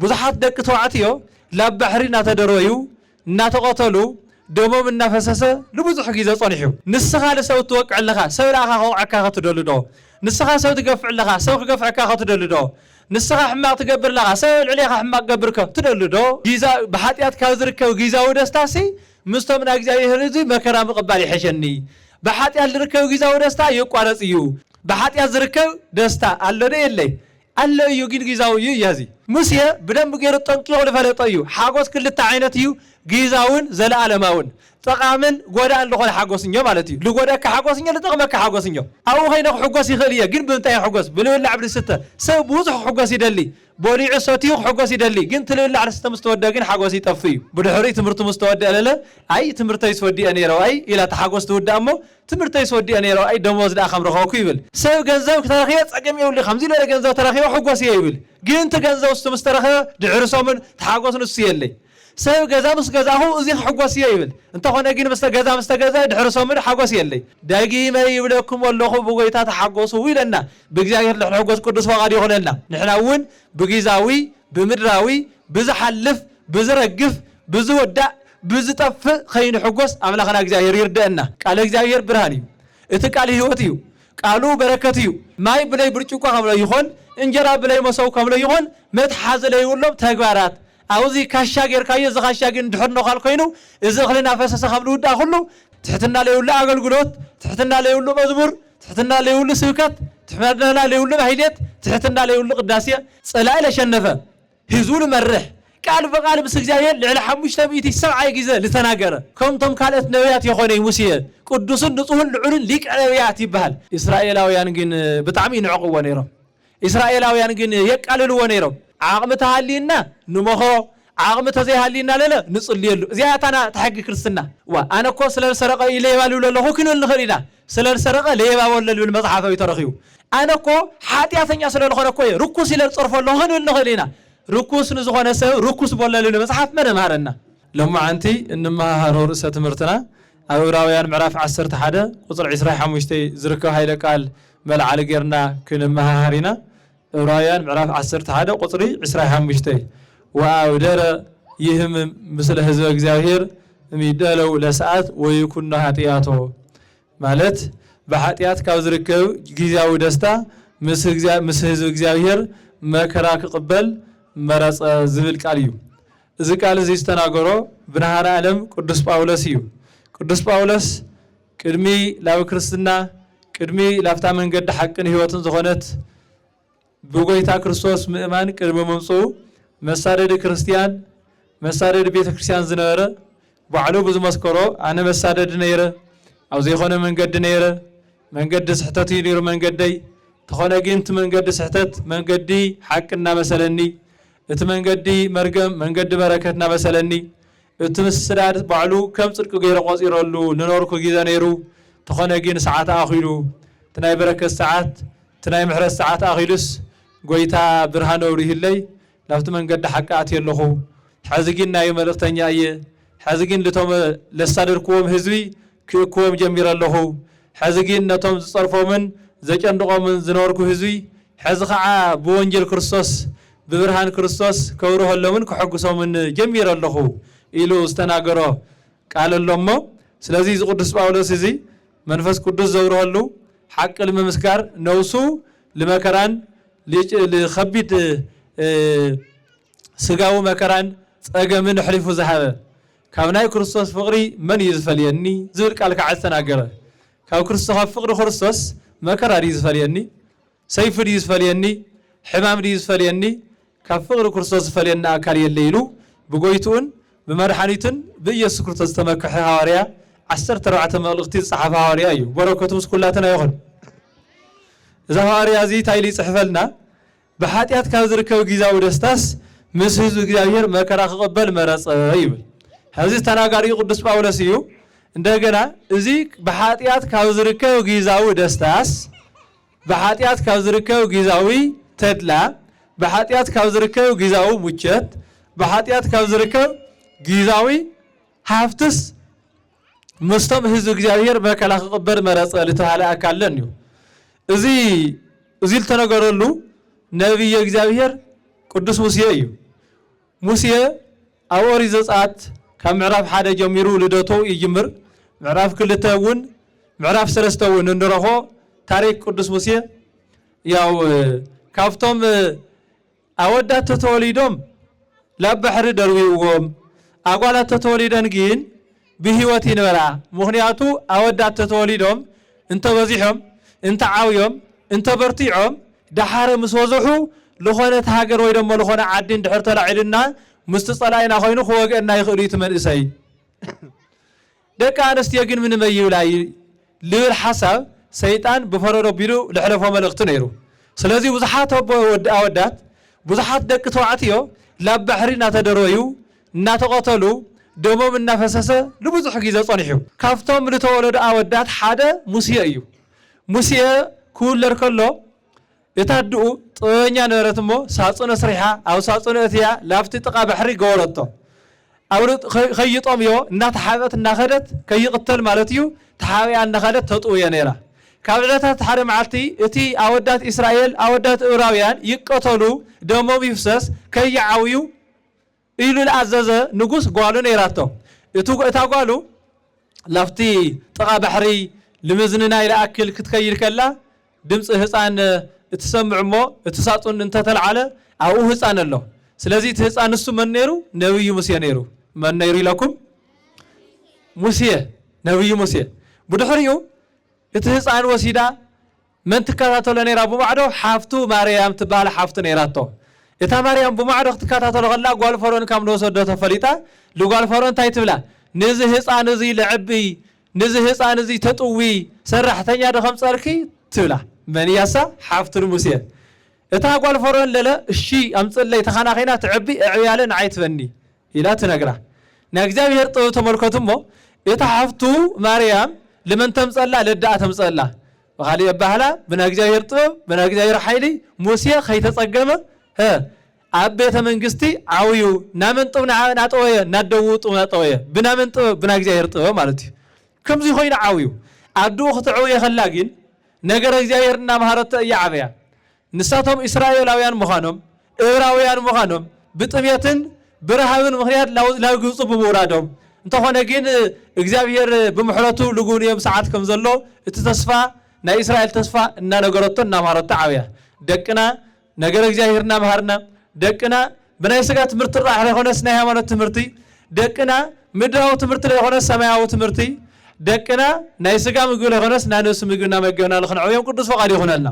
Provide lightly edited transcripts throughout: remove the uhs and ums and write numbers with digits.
ብዙሓት ደቂ ተባዕትዮ ላብ ባሕሪ እናተደረዩ እናተቆተሉ ደሞም እናፈሰሰ ለብዙሕ ግዜ ጸኒሑ ንስኻ ለሰብ ትወቅዕ ኣለኻ ሰብ ራኻ ከውዓካ ክትደሉ ዶ ንስኻ ሰብ ትገፍዕ ኣለኻ ሰብ ክገፍዓካ ክትደሉ ዶ ንስኻ ሕማቅ ትገብር ኣለኻ ሰብ ልዕሊኻ ሕማቅ ገብርከ ትደሉ ዶ ግዛ ብሓጢያት ካብ ዝርከብ ግዛዊ ደስታሲ ምስቶም ናይ እግዚአብሔር ህዝቢ መከራ ምቕባል ይሕሸኒ ብሓጢያት ዝርከብ ግዛዊ ደስታ ይቋረጽ እዩ ብሓጢያት ዝርከብ ደስታ ኣሎ ዶ የለይ አለ እዩ ግን ግዛው እዩ ያዚ ሙሴ በደንብ ገይሩ ጠንቅቆ ለፈለጠ እዩ ሓጎስ ክልተ ዓይነት እዩ ግዛውን ዘለዓለማውን ጠቃምን ጎዳን ለኾነ ሓጎስኛ ማለት እዩ ለጎዳካ ሓጎስኛ ለጠቅመካ ሓጎስኛ አው ኸይነ ሕጎስ ይኽእል እዩ ግን ብምንታይ ሕጎስ ብልብላዕ ብልስተ ሰብ ብዙሕ ሕጎስ ይደሊ ቦሊዑ ሰትዩ ሕጎስ ይደሊ ግን ትልብላዕ ብልስተ ምስተወደ ግን ሓጎስ ይጠፍ እዩ ብድሕሪ ትምህርቱ ምስተወደ ለለ አይ ትምህርተይ ስወዲአ ነይረው አይ ኢላ ተሓጎስ ትውዳእ እሞ ትምህርተይ ስወዲአ ነይረው አይ ደሞዝ ዳ ከም ረኸብኩ ይብል ሰብ ገንዘብ ከተረኺበ ፀገም ይውል ከምዚ ለለ ገንዘብ ተረኺበ ሕጎስ ይብል ግን ተገንዘብ ምስተረኸበ ድሕሪ ሶምን ተሓጎስ ንሱ የለይ ሰብ ገዛ ምስ ገዛሁ እዚ ሕጎስ ይብል እንተኾነ ግን ምስ ገዛ ድሕሪ ሶምን ሓጎስ የለይ ዳጊመ ይብለኩም ወለኹ ብጎይታ ተሓጎሱ ይለና ብእግዚአብሔር ለሕጎስ ቅዱስ ፈቃድ ይኹነና ንሕና እውን ብግዛዊ ብምድራዊ ብዝሓልፍ ብዝረግፍ ብዝወዳእ ብዝጠፍእ ኸይኑ ሕጎስ አምላኽና እግዚአብሔር ይርዳእና ቃል እግዚአብሔር ብርሃን እዩ እቲ ቃል ህይወት እዩ ቃሉ በረከት እዩ ማይ ብለይ ብርጭቆ ከምሎ ይኾን እንጀራ ብለይ መሰው ከምሎ ይኾን መትሓዝ ለይብሎም ተግባራት አውዚ ካሻ ጌርካዮ ዝኻሻ ግን ድሕርኖ ኻል ኮይኑ እዚ እኽልና ፈሰሰ ከም ልውዳ ኩሉ ትሕትና ለይብሉ አገልግሎት ትሕትና ለይብሉ መዝሙር ትሕትና ለይብሉ ስብከት ትሕትና ለይብሉ ማህሌት ትሕትና ለይብሉ ቅዳሴ ጸላኢ ለሸነፈ ህዝቡ ልመርሕ ቃል በቃል ምስ እግዚአብሔር ልዕሊ 570 ግዜ ልተናገረ ከምቶም ካልኦት ነቢያት የኾነ ሙሴ ቅዱስን ንጹህን ልዑልን ሊቅ ነቢያት ይበሃል እስራኤላውያን ግን ብጣዕሚ ይንዕቅዎ ነይሮም እስራኤላውያን ግን የቃልልዎ ነይሮም ዓቕሚ ተሃሊና ንመኾ ዓቕሚ ተዘይሃሊና ለለ ንጽልየሉ እዚያታና ተሐጊ ክርስትና ዋ ኣነኮ ስለልሰረቀ ኢለባ ልብሎ ኣለኹ ክንብል ንኽእል ኢና ስለልሰረቀ ለየባ ወለ ልብል መጽሓፋዊ ተረኺቡ ኣነኮ ሓጢያተኛ ስለልኾነ እኮ ርኩስ ኢለ ዝፀርፎ ኣለኹ ክንብል ንኽእል ኢና ርኩስ ንዝኾነ ሰብ ርኩስ ቦለ ልብል መጽሓፍ መን መሃረና ሎማዓንቲ እንመሃሮ ርእሰ ትምህርትና ኣብ ዕብራውያን ምዕራፍ 11 ቁፅሪ 25 ዝርከብ ሃይለ ቃል መልዓሊ ጌርና ክንመሃር ኢና ዕብራውያን ምዕራፍ 11 ቁፅሪ 25 ወአውደረ ይህም ምስለ ህዝበ እግዚአብሔር እሚደለው ለሰዓት ወይኩን ኃጢአቶ ማለት በኃጢአት ካብ ዝርከብ ጊዜያዊ ደስታ ምስ ህዝብ እግዚአብሔር መከራ ክቅበል መረፀ ዝብል ቃል እዩ እዚ ቃል እዚ ዝተናገሮ ብናሃራ ዓለም ቅዱስ ጳውሎስ እዩ ቅዱስ ጳውሎስ ቅድሚ ላብ ክርስትና ቅድሚ ላፍታ መንገዲ ሓቅን ህይወትን ዝኾነት ብጎይታ ክርስቶስ ምእማን ቅድሚ መምጽኡ መሳደድ ክርስቲያን መሳደድ ቤተ ክርስቲያን ዝነበረ ባዕሉ ብዝመስከሮ ኣነ መሳደድ ነይረ ኣብ ዘይኾነ መንገዲ ነይረ መንገዲ ስሕተት እዩ ነይሩ መንገደይ ተኾነ ግን እቲ መንገዲ ስሕተት መንገዲ ሓቅ እናመሰለኒ እቲ መንገዲ መርገም መንገዲ በረከት እናመሰለኒ እቲ ምስዳድ ባዕሉ ከም ጽድቂ ገይረ ቆፂረሉ ንኖርኩ ግዜ ነይሩ ተኾነ ግን ሰዓት ኣኺሉ እቲ ናይ በረከት ሰዓት እቲ ናይ ምሕረት ሰዓት ኣኺሉስ ጎይታ ብርሃን አውሪህለይ ላፍቲ መንገዲ ሓቂ ኣትየለኹ ሕዚ ግን ናይ መልእኽተኛ እየ ሕዚ ግን ልቶም ለሳደድክዎም ህዝቢ ክእክቦም ጀሚረ ኣለኹ ሕዚ ግን ነቶም ዝፀርፎምን ዘጨንቆምን ዝነበርኩ ህዝቢ ሕዚ ከዓ ብወንጀል ክርስቶስ ብብርሃን ክርስቶስ ከብርሆሎምን ክሐጉሶምን ጀሚረ ኣለኹ ኢሉ ዝተናገሮ ቃል ኣሎሞ ስለዚ ቅዱስ ጳውሎስ እዚ መንፈስ ቅዱስ ዘብርሆሉ ሓቂ ንምምስካር ነውሱ ለመከራን لخبيت سجاو مكران أجمن حلف ذهب كوناي كريستوس فقري من يزفليني زول قال كعسنا جرا كاو كريستوس فقر كريستوس مكرار يزفليني سيف يزفليني حمام يزفليني كفقر كريستوس فلينا كاري الليلو بقويتون بمرحانيتن بيسوع كريستوس تمك حواريا 10 رعة ملقتي صحابة حواريا أيو بركة مسكولاتنا يخون زهاري هذه تايلي صحفلنا بحاتيات كازركو جيزاو دستاس مسهز እግዚአብሔር መከራ ከቀበል መረጸ ይብል هذه ተናጋሪ ቅዱስ ጳውሎስ እዩ እንደገና እዚ በኃጢአት ካዝርከው ጊዜያዊ ደስታስ በኃጢአት ካዝርከው ጊዜያዊ ተድላ በኃጢአት ካዝርከው ጊዜያዊ ሙቸት በኃጢአት ካዝርከው ጊዜያዊ ሀፍትስ መስቶም ህዝብ እግዚአብሔር መከራ ከቀበል መረጸ ለተባለ አካለን እዩ እዚ ተነገረሉ ነብይ እግዚአብሔር ቅዱስ ሙሴ እዩ ሙሴ أوري زات كم معرف حدا جميرو لدوتو يجمر معرف كل تاون معرف سلستاون ندرخو تاريخ قدس موسى ياو كافتم أودات توليدهم لا بحر درويهم أقوالات توليدن جين بهوتي نورا مغنياتو أودات توليدهم انت وزيهم انت عاويهم انت برتيعهم دحار مسوزحو لخونة هاجر ويدم لخونة عدين دحر طلع عدنا مستصلاينا خوينو خوغنا يخلو يتمنسي دك انستيغن من ميولاي لول حساب سيطان بفرر بيرو لحلفو ملقت نيرو سلازي بزحات اودات بزحات دك توعتيو لا بحرنا تدرويو ناتقتلو دموم النفسسه لبزح غيزه صنيحو كافتوم لتولد اودات حدا موسى ايو موسى كولر كلو يتادو طنيا نرتمو ساصونه سريحه او ساصونه اتيا لافت تقا بحري غورتو او خيطوم يو እናት حابت እናخدت كيقتل مالتيو تحاوي እናخدت تطويه نيرا كابلታት حد معلتي اتي اودات اسرائيل اودات اوراويان يقتلو دمو بيفسس كيعاويو إلو العزازة نقص قالوا نيراتو اتا قالوا لافتي تقا بحري لمزننا الى اكل كتخيل كلا دمص هصان تسمع مو تساطون انت تلعله او هصان الله ስለዚህ ህፃን እሱ መነሩ ነብዩ ሙሴ ነሩ መነሩ ይላኩም ሙሴ ነብዩ ሙሴ ብድሕሪው እቲ ህፃን ወሲዳ መን ተከታተለ ነራ በማዕዶ ሓፍቱ ማርያም ትባል ሓፍቱ ነራቶ እታ ማርያም በማዕዶ ተከታተለ ገላ ጓል ፈሮን ከም ነው ሰዶ ተፈሊጣ ለጓል ፈሮን ታይ ትብላ ነዚ ህፃን እዚ ለዕቢ ነዚ ህፃን እዚ ተጥዊ ሰራሕተኛ ደኸም ጸርኪ ትብላ መንያሳ ሓፍቱ ሙሴ እታ ጓል ፈሮን ለለ እሺ አምጽለይ ተኻናኺና ትዕቢ ዕያለ ንዓይትበኒ ኢላ ትነግራ ናግዚአብሔር ጥበብ ተመልከቱሞ እታ ሓፍቱ ማርያም ለመን ተምጸላ ለዳ ተምጸላ ወኻሊ ባህላ ብናግዚአብሔር ጥበብ ብናግዚአብሔር ኃይሊ ሙሴ ኸይተጸገመ ኣብ ቤተ መንግስቲ ዓውዩ ናመን ጥብና ናጠወየ ናደው ጥብና ጠወየ ብናመን ጥበብ ብናግዚአብሔር ጥበብ ማለት እዩ ከምዚ ኾይና ዓውዩ ኣዱ ኽትዕውየ ኸላጊን ነገር እግዚአብሔርና ማህረተ ያዓበያ ንሳቶም እስራኤላውያን መኻኖም ዕብራውያን መኻኖም ብጥሜትን ብረሃብን ምኽንያት ላው ግብጽ ብምውራዶም እንተኾነ ግን እግዚአብሔር ብምሕረቱ ልጉን የም ሰዓት ከም ዘሎ እቲ ተስፋ ናይ እስራኤል ተስፋ እና ነገረቶ እና ማህረተ ዓብያ ደቅና ነገር እግዚአብሔርና ማህርና ደቅና በናይ ስጋ ትምህርት ራህ ላይ ሆነስ ናይ ሃይማኖት ትምህርቲ ደቅና ምድራው ትምህርት ላይ ሆነስ ሰማያዊ ትምህርቲ ደቅና ናይ ስጋ ምግብ ላይ ሆነስ ናይ ነፍስ ምግብና መገብና ለኽንዓውዮም ቅዱስ ፈቃድ ይኹነልና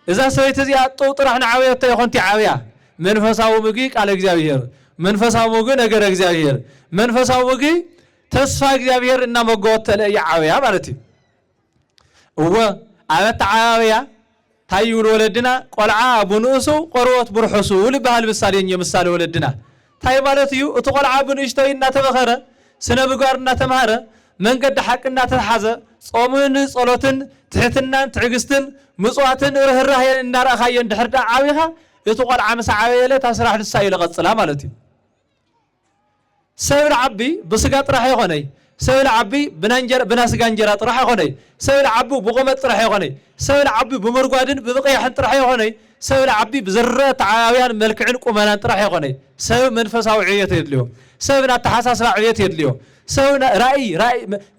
እዛ ሰበይት እዚኣ ጦው ጥራሕ ንዓብየተ ይኾንቲ ዓብያ መንፈሳዊ ምግቢ ቃል እግዚአብሔር መንፈሳዊ ምግቢ ነገር እግዚአብሔር መንፈሳዊ ምግቢ ተስፋ እግዚአብሔር እና መጎተለ ዓብያ ማለት እዩ እወ አበት ዓብያ ታይውል ወለድና ቆልዓ ብንእሱ ቆርወት ብርሑሱ ልበሃል ምሳሌኛ ምሳሌ ወለድና ታይ ማለት እዩ እቲ ቆልዓ ብንእሽተይ እናተበኸረ ስነ ምግባር እናተማሃረ መንገዲ ሓቅ እናተሓዘ ጾምን ጸሎትን ትሕትናን ትዕግስትን ምጽዋትን ርህራሄን እናራኻየ እንድሕርዳ ዓቢኻ እቲ ቆልዓ ምስ ዓበየለ ታስራሕ ልሳይ ለቐጽላ ማለት እዩ ሰብል ዓቢ ብስጋ ጥራሕ ይኾነይ ሰብል ዓቢ ብናስጋ እንጀራ ጥራሕ ይኾነይ ሰብል ዓቢ ብቆመት ጥራሕ ይኾነይ ሰብል ዓቢ ብምርጓድን ብብቕያሕን ጥራሕ ይኾነይ ሰብል ዓቢ ብዝረአት ዓብያን መልክዕን ቁመናን ጥራሕ ይኾነይ ሰብ መንፈሳዊ ዕብየት የድልዮ ሰብ ኣተሓሳስባ ዕብየት የድልዮ ሰብ ራእይ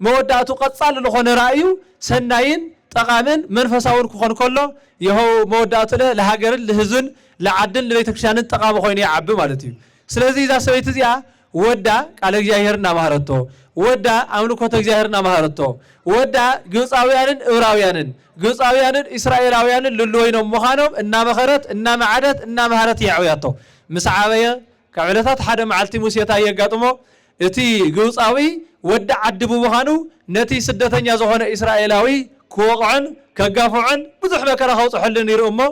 መወዳእቱ ቀጻሊ ዝኾነ ራእዩ ሰናይን ጠቃምን መንፈሳውን ክኾን ከሎ ይኸው መወዳእቱ ለሃገርን ለህዝብን ለዓድን ለቤተክርስቲያንን ጠቃሚ ኮይኑ ይዓቢ ማለት እዩ ስለዚህ እዛ ሰበይቲ እዚኣ ወዳ ቃል እግዚአብሔርና ማህረቶ ወዳ አምልኮተ እግዚአብሔርና ማህረቶ ወዳ ግብጻውያንን ዕብራውያንን ግብጻውያንን እስራኤላውያንን ልልወይኖም መኻኖም እና መኸረት እና ማዓደት እና ማህረት ያዕውያቶ ምስ ዓበየ ካብ ዕለታት ሓደ መዓልቲ ሙሴ ታይ የጋጥሞ እቲ ግብጻዊ ወዳ ዓዲ ብምዃኑ ነቲ ስደተኛ ዝኾነ እስራኤላዊ ክወቕዖን ከጋፍዖን ብዙሕ መከራ ከውፅሐልን ይርኢ እሞ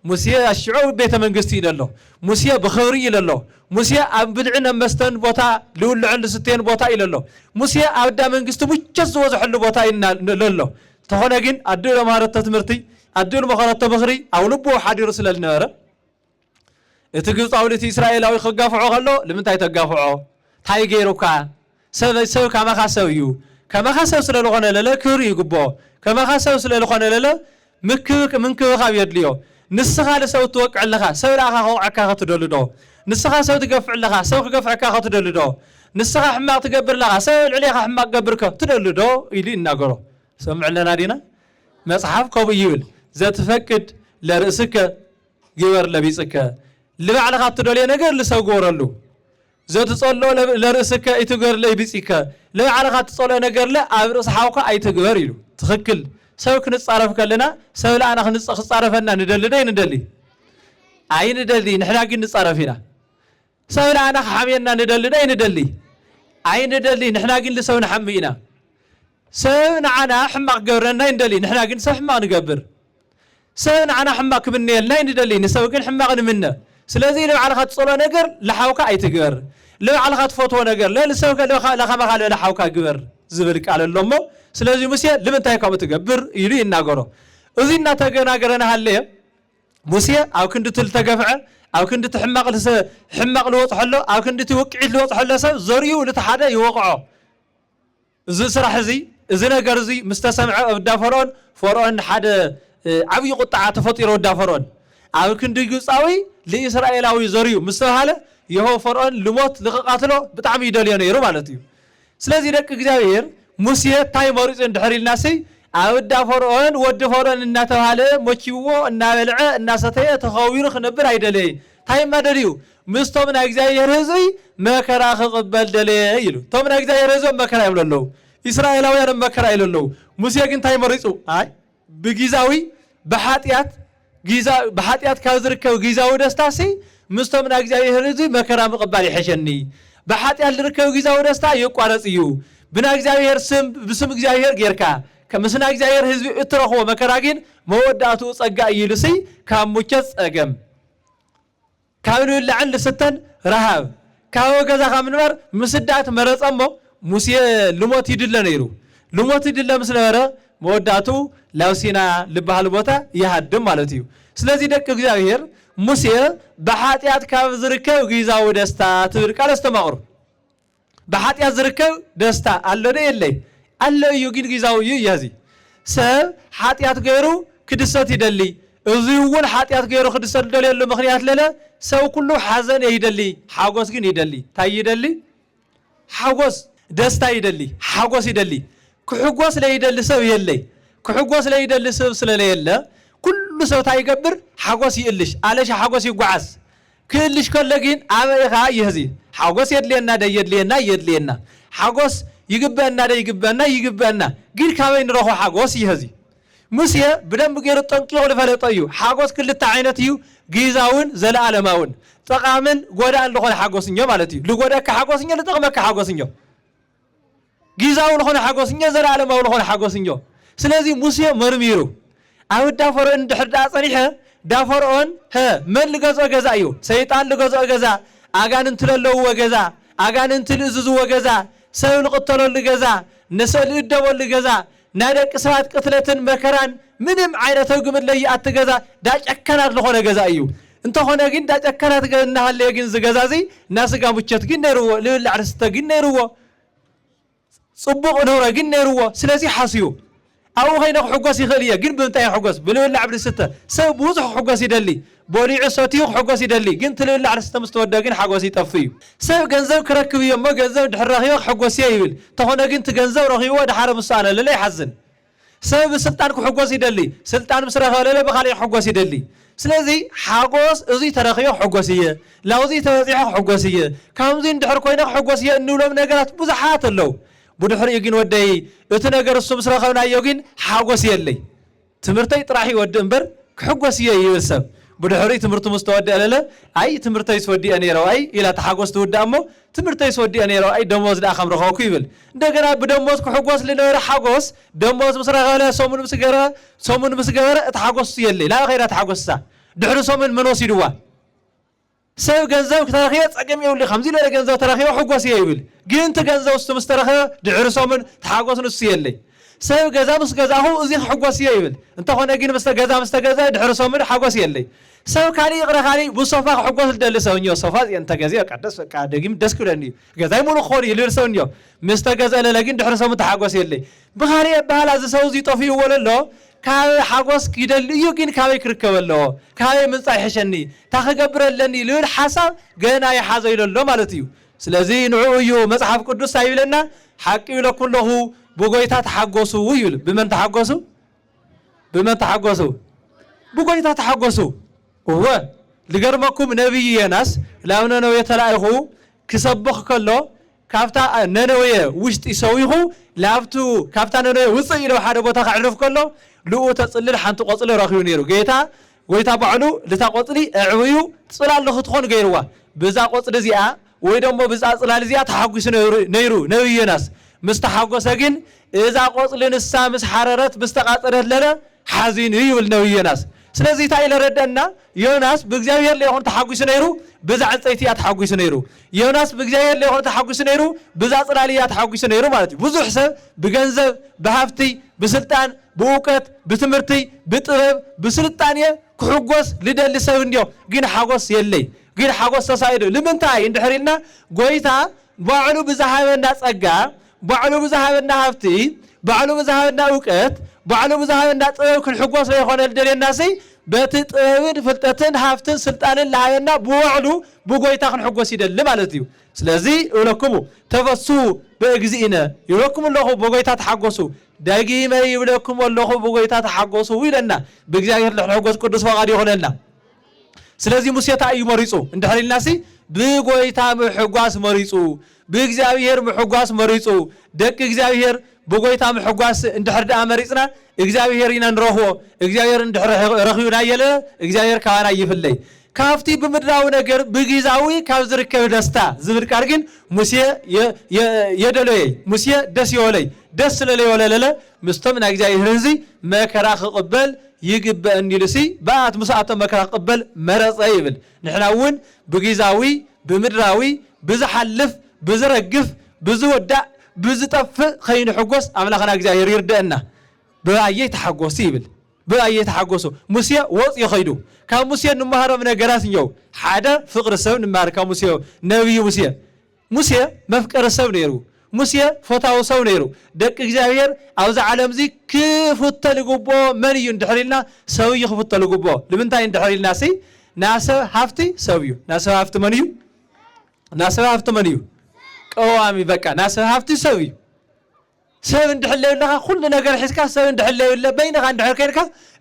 ሙሴ አሽዑ ቤተ መንግስቲ ይደሎ ሙሴ በኽብሪ ይለሎ ሙሴ ኣብ ብልዕን መስተን ቦታ ልውልዕን ልስተን ቦታ ይለሎ ሙሴ ኣብ ዳ መንግስቲ ሙቸት ዝወዝሐሉ ቦታ ይለሎ ተኾነ ግን ኣድሎ ማህረተ ትምህርቲ ኣድሎ መኸረተ ምኽሪ ኣብ ልቡ ሓዲሩ ስለልነበረ እቲ ግብጻዊ እቲ እስራኤላዊ ከጋፍዖ ከሎ ንምንታይ ተጋፍዖ ታይ ገይሩካ ሰብ ካማኻ ሰብ እዩ ካማኻ ሰብ ስለዝኾነ ለለ ክብሪ ይግቦ ካማኻ ሰብ ስለዝኾነ ለለ ምንክብኻብ የድልዮ ንስኻ ለሰብ ትወቅዕ ኣለኻ ሰብ ላኻ ከውዓካ ክትደሉ ዶ ንስኻ ሰብ ትገፍዕ ለኻ ሰብ ክገፍዕካ ክትደሊ ዶ ንስኻ ሕማቕ ትገብር ለኻ ሰብ ልዕሊኻ ሕማቕ ገብርከ ትደሊ ዶ ኢሉ ይናገሮ ሰምዕ ለና ዲና መጽሓፍ ከምኡ ይብል ዘትፈቅድ ለርእስከ ግበር ለቢጽከ ልባዕልኻ ትደልዮ ነገር ልሰብ ግበረሉ ዘትጸልኦ ለርእስከ ኣይትግበር ለቢጽከ ልባዕልኻ ትጸልኦ ነገር ኣብ ርእሲ ሓውካ ኣይትግበር ኢሉ ትኽክል ሰብ ክንጻረፍ ከለና ሰብ ለኣና ክጻረፈና ንደሊ ዶ ይንደሊ ኣይንደሊ ንሕና ግን ንጻረፍ ኢና ሰብ ለኣና ክሓምየና ንደሊ ዶ ይንደሊ ኣይንደሊ ንሕና ግን ልሰብ ንሓሚ ኢና ሰብ ንዓና ሕማቕ ገብረና ይንደሊ ንሕና ግን ሰብ ሕማቕ ንገብር ሰብ ንዓና ሕማቕ ክምንየልና ይንደሊ ንሰብ ግን ሕማቕ ንምነ ስለዚ ልባዕልኻ ትጸልኦ ነገር ለሓውካ ኣይትግበር ልባዕልኻ ትፈትዎ ነገር ለሰብ ለኸመኻ ለሓውካ ግበር ዝብል ቃል ኣሎ እሞ ስለዚ ሙሴ ንምንታይ ከምኡ ትገብር ኢሉ ይናገሮ እዚ እናተገናገረና ሃለየ ሙሴ ኣብ ክንዲ ትል ተገፍዐ ኣብ ክንዲ ሕማቕ ልወፅሐሎ ኣብ ክንዲ ውቅዒት ልወፅሐሎ ሰብ ዘርዩ ልተሓደ ይወቕዖ እዚ ስራሕ እዚ ነገር እዚ ምስ ተሰምዐ ኣብ ፈርዖን ሓደ ዓብይ ቁጣዓ ተፈጢሮ ወዳ ፈርዖን ኣብ ክንዲ ግብፃዊ ለእስራኤላዊ ዘርዩ ምስ ተባሃለ ይሆ ፈርዖን ልሞት ልቕቃትሎ ብጣዕሚ ይደልዮ ነይሩ ማለት እዩ ስለዚ ደቂ እግዚአብሔር ሙሴ ታይ መሪፁ እንድሕር ኢልናሲ ኣብ ወዳ ፈርዖን ወዲ ፈርዖን እናተባሃለ ሞቺዎ እናበልዐ እናሰተየ ተኸዊሩ ክነብር ኣይደለየ ታይ ማደልዩ ምስቶም ናይ እግዚአብሔር ህዝቢ መከራ ክቕበል ደለየ ኢሉ ቶም ናይ እግዚአብሔር ህዝቢ መከራ ይብለለው እስራኤላውያን መከራ ይብለለው ሙሴ ግን ታይ መሪፁ አይ ብጊዛዊ በኃጢአት ካብ ዝርከብ ጊዛዊ ደስታሲ ምስቶም ናይ እግዚአብሔር ህዝቢ መከራ ምቕባል ይሕሸኒ በኃጢአት ዝርከብ ጊዛዊ ደስታ ይቋረጽ እዩ ብናይ እግዚአብሔር ስም ብስም እግዚአብሔር ጌርካ ከምስና እግዚአብሔር ህዝቢ እትረኽቦ መከራ ግን መወዳእቱ ጸጋ ኢሉሲ ካብ ሙቸት ጸገም ካብ ልዕን ልስተን ረሃብ ካብ ገዛኻ ምንበር ምስዳት መረጸሞ ሙሴ ልሞት ይድለ ነይሩ ልሞት ይድለ ምስ ነበረ መወዳእቱ ላውሲና ልበሃል ቦታ ይሃድም ማለት እዩ ስለዚህ ደቂ እግዚአብሔር ሙሴ በኃጢአት ካብ ዝርከብ ጊዛዊ ደስታ ትብል ቃል አስተማቕሩ በኃጢአት ዝርከብ ደስታ አለ ደ የለይ አለ እዩ ግን ጊዛዊ እዩ ያዚ ሰብ ኃጢአት ገይሩ ክድሰት ይደሊ እዚ እውን ኃጢአት ገይሩ ክድሰት ደልየሉ ምኽንያት ለለ ሰብ ኩሉ ሓዘን ይደሊ ሓጎስ ግን ይደሊ ታይ ይደሊ ሓጎስ ደስታ ይደሊ ሓጎስ ይደሊ ክሕጎስ ለይደሊ ሰብ የለይ ክሕጎስ ለይደሊ ሰብ ስለለየለ ኩሉ ሰብ ታይ ይገብር ሓጎስ ይእልሽ አለሽ ሓጎስ ይጓዓስ ክልሽ ከለግን አበይኻ ይህዚ ሓጎስ የድልየና ሓጎስ ይግበአና ይግበአና ግን ካበይ ንረኾ ሓጎስ ይህዚ ሙሴ ብደንብ ገይሩ ጠንቂቑ ልፈለጦ እዩ ሓጎስ ክልተ ዓይነት እዩ ጊዛውን ዘለዓለማውን ጠቃምን ጎዳእን ዝኾነ ሓጎስኛ ማለት እዩ ልጎዳእካ ሓጎስኛ ልጠቕመካ ሓጎስኛ ጊዛው ዝኾነ ሓጎስኛ ዘለዓለማው ዝኾነ ሓጎስኛ ስለዚ ሙሴ መርሚሩ ኣብ ዳፈርዖን ድሕርዳ ጸኒሐ ዳፈርዖን መን ልገዝኦ ገዛ እዩ ሰይጣን ልገዝኦ ገዛ ኣጋንንት ለለውዎ ገዛ ኣጋንንት ልእዝዝዎ ገዛ ሰብ ልቕተለሉ ገዛ ንሰብ ልእደበሉ ገዛ ናይ ደቂ ሰባት ቅትለትን መከራን ምንም ዓይነት ህግም ለይኣት ገዛ ዳጨከናት ዝኾነ ገዛ እዩ እንተኾነ ግን ዳጨከናት እናሃለየ ግን ዝገዛዚ ናስጋ ሙቸት ግን ነይርዎ ልብላዕ ርስተ ግን ነይርዎ ጽቡቕ ንብረ ግን ነይርዎ ስለዚ ሓስዩ ኣብኡ ኸይነ ክሕጎስ ይኽእል እየ ግን ብምንታይ ሕጎስ ብልብላዕ ብርስተ ሰብ ብዙሕ ክሕጎስ ይደሊ በሊዑ ሰትዩ ክሕጎስ ይደሊ ግን ትልብላዕ ርስተ ምስ ተወደ ግን ሓጎስ ይጠፍ እዩ ሰብ ገንዘብ ክረክብ እዮ እሞ ገንዘብ ድሕር ረኺቦ ክሕጎስ እየ ይብል ተኾነ ግን ti ገንዘብ ረኺቦ ድሓረ ምሳኣነ ለለ ይሓዝን ሰብ ብስልጣን ክሕጎስ ይደሊ ስልጣን ምስ ረኸበ ለለ ብኻሊእ ክሕጎስ ይደሊ ስለዚ ሓጎስ እዚ ተረኺቦ ክሕጎስ እየ ላውዚ ተበፂሖ ክሕጎስ እየ ከምዚ እንድሕር ኮይነ ክሕጎስ እየ እንብሎም ነገራት ብዙሓት ኣለው ብድሕሪኡ ግን ወደይ እቲ ነገር እሱ ምስ ረኸብናዮ ግን ሓጎስ የለይ ትምህርተይ ጥራሕ ይወድእ እምበር ክሕጎስ እየ ይብል ሰብ ብድሕሪ ትምህርቱ ምስ ተወድአ ለለ ኣይ ትምህርተይ ስወዲአ ነይረው ኣይ ኢላ ተሓጎስ ትውዳእ እሞ ትምህርተይ ስወዲአ ነይረው ኣይ ደሞዝ ዳ ከም ረኸብኩ ይብል እንደገና ብደሞዝ ክሕጎስ ዝነበረ ሓጎስ ደሞዝ ምስ ረኸበለ ሰሙን ምስ ገበረ እቲ ሓጎስ የለይ ላ ኸይራ ተሓጎስሳ ድሕሪ ሰሙን መን ወሲድዋ ሰብ ገንዘብ ከተረኺበ ጸገም የብሉ ከምዚ ለለ ገንዘብ ተረኺበ ሕጎስ እየ ይብል ግን እቲ ገንዘብ ውስጥ ምስ ተረኸበ ድሕሪ ሰሙን ተሓጎስ ንሱ የለይ ሰብ ገዛ ምስ ገዛሁ እዚ ሕጎስ እየ ይብል እንተኾነ ግን ምስ ገዛ ምስ ተገዛ ድሕሪ ሰሙን ሓጎስ የለይ ሰብ ካሊእ ይቕረ ካሊእ ብሶፋ ክሕጎስ ልደሊ ሰብ እኒኦ ሶፋ እንተ ገዚኦ ቀደስ በቃ ደጊም ደስ ክብለኒ እዩ ገዛይ ሙሉእ ክኾን እዩ ልብል ሰብ እኒኦ ምስ ተገዝአ ለለ ግን ድሕሪ ሰሙን ተሓጎስ የለይ ብኻሊእ ኣባህላ እዚ ሰብ እዚ ጠፊእዎ ለሎ كاوي حاجوس كيدل يوكين كاوي كركبله كاوي من صحيحني تخجبرلني لول حساب جنا يحازيل له مالتيو سلازي نعويو مصحف قدوس سايبلنا حقي لكم له بقويتا تحقوسوا ويل بمن تحقوسوا بقويتا تحقوسوا هو لقرمكم نبي ناس لأنه نو يتلاقيه كسبخ كله كافتا ننويه وشت يسويه لافتو كافتا ننويه وصي له حدا بوتا كعرف كله لو تصلل حنتو قصل راخيو نيرو جيتا ويتا بعلو لتقصلي اعويو تصلال له تخون غيروا بزا قصل زيا ወይ ደሞ በዛ ጽላል ዚያ ተሐጉስ ነይሩ ነብየናስ مستحقوس ግን እዛ ቆጽልንሳ ምስ حررت مستقاطرت ለለ حزين ይብል ነብየናስ ስለዚህ ታይለ ረዳና ዮናስ በእግዚአብሔር ላይ ሆነ ተሐጉስ ነይሩ በዛ ጸይት ያ ተሐጉስ ነይሩ ዮናስ በእግዚአብሔር ላይ ሆነ ተሐጉስ ነይሩ በዛ ጽላል ያ ተሐጉስ ነይሩ ማለት ብዙ ሕሰብ በገንዘብ በሀብቲ በስልጣን በእውቀት በትምህርቲ በጥበብ በስልጣኔ ክሕጎስ ልደልሰብ እንዲዮ ግን ሓጎስ የለይ ግን ሓጎስ ተሳይዶ ለምንታይ እንድሕሪልና ጎይታ ባዕሉ ብዛሃበና ጸጋ ባዕሉ ብዛሃበና ሀብቲ ባዕሉ ብዛሃበና እውቀት ባዕሉ ብዛሃበና ጥበብ ክንሕጎስ ላይ ሆነ ልደልናሲ በጥበብን ፍልጠትን ሀብትን ስልጣንን ለሃበና በባዕሉ በጎይታ ክንሕጎስ ይደል ማለት እዩ ስለዚህ እለኩሙ ተፈሱ በእግዚእነ ይለኩሙ ለኹ በጎይታ ተሐጎሱ ዳጊመ ይብለኩም ለኹ በጎይታ ተሐጎሱ ይለና በእግዚአብሔር ለሕጎስ ቅዱስ ፈቃድ ይሆነልና ስለዚህ ሙሴ ታዩ መሪጹ እንደህልናሲ በጎይታ ምሕጓስ መሪጹ በእግዚአብሔር ምሕጓስ መሪጹ ደቅ እግዚአብሔር በጎይታ ምሕጓስ እንደህርዳ መሪጽና እግዚአብሔር ይነንረሆ እግዚአብሔር እንደረኺዩና የለ እግዚአብሔር ካዋና ይፍለይ ካፍቲ በምድራው ነገር በጊዛዊ ካብ ዝርከብ ደስታ ዝብል ቃል ግን ሙሴ የደለይ ሙሴ ደስ ይወለይ ደስ ስለለይ ወለለ ምስተምና እግዚአብሔር እንዚ መከራ ክቅበል يجب أن يلسي بعد مساعة مكان قبل مرض أيبل نحن وين بجيزاوي بمدراوي بزحلف بزرقف بزودع بزتف خين حجوس أملاخنا جزائر يردنا بأيه تحجوس يبل بأيه تحجوسه مسيا وص يخيدو كان مسيا نمهر من الجراس يو حدا فقر السون نمهر كان مسيا نبي مسيا مفكر السون يرو موسى فتاو سونيرو دك እግዚአብሔር አውዛ ዓለም ዚ ክፍተ ልጉቦ ማን ይንድሕሪልና ሰው ይኽፍተ ልጉቦ ለምንታይ እንድሕሪልና ሲ ናሰ ሀፍቲ ሰውዩ ናሰ ሀፍቲ ማን እዩ ናሰ ሀፍቲ ማን እዩ ቀዋሚ በቃ ናሰ ሀፍቲ ሰውዩ ሰብ እንድሕለውልካ ኩሉ ነገር ሒስካ ሰብ እንድሕለውለ በይነካ እንድሕር ከይድካ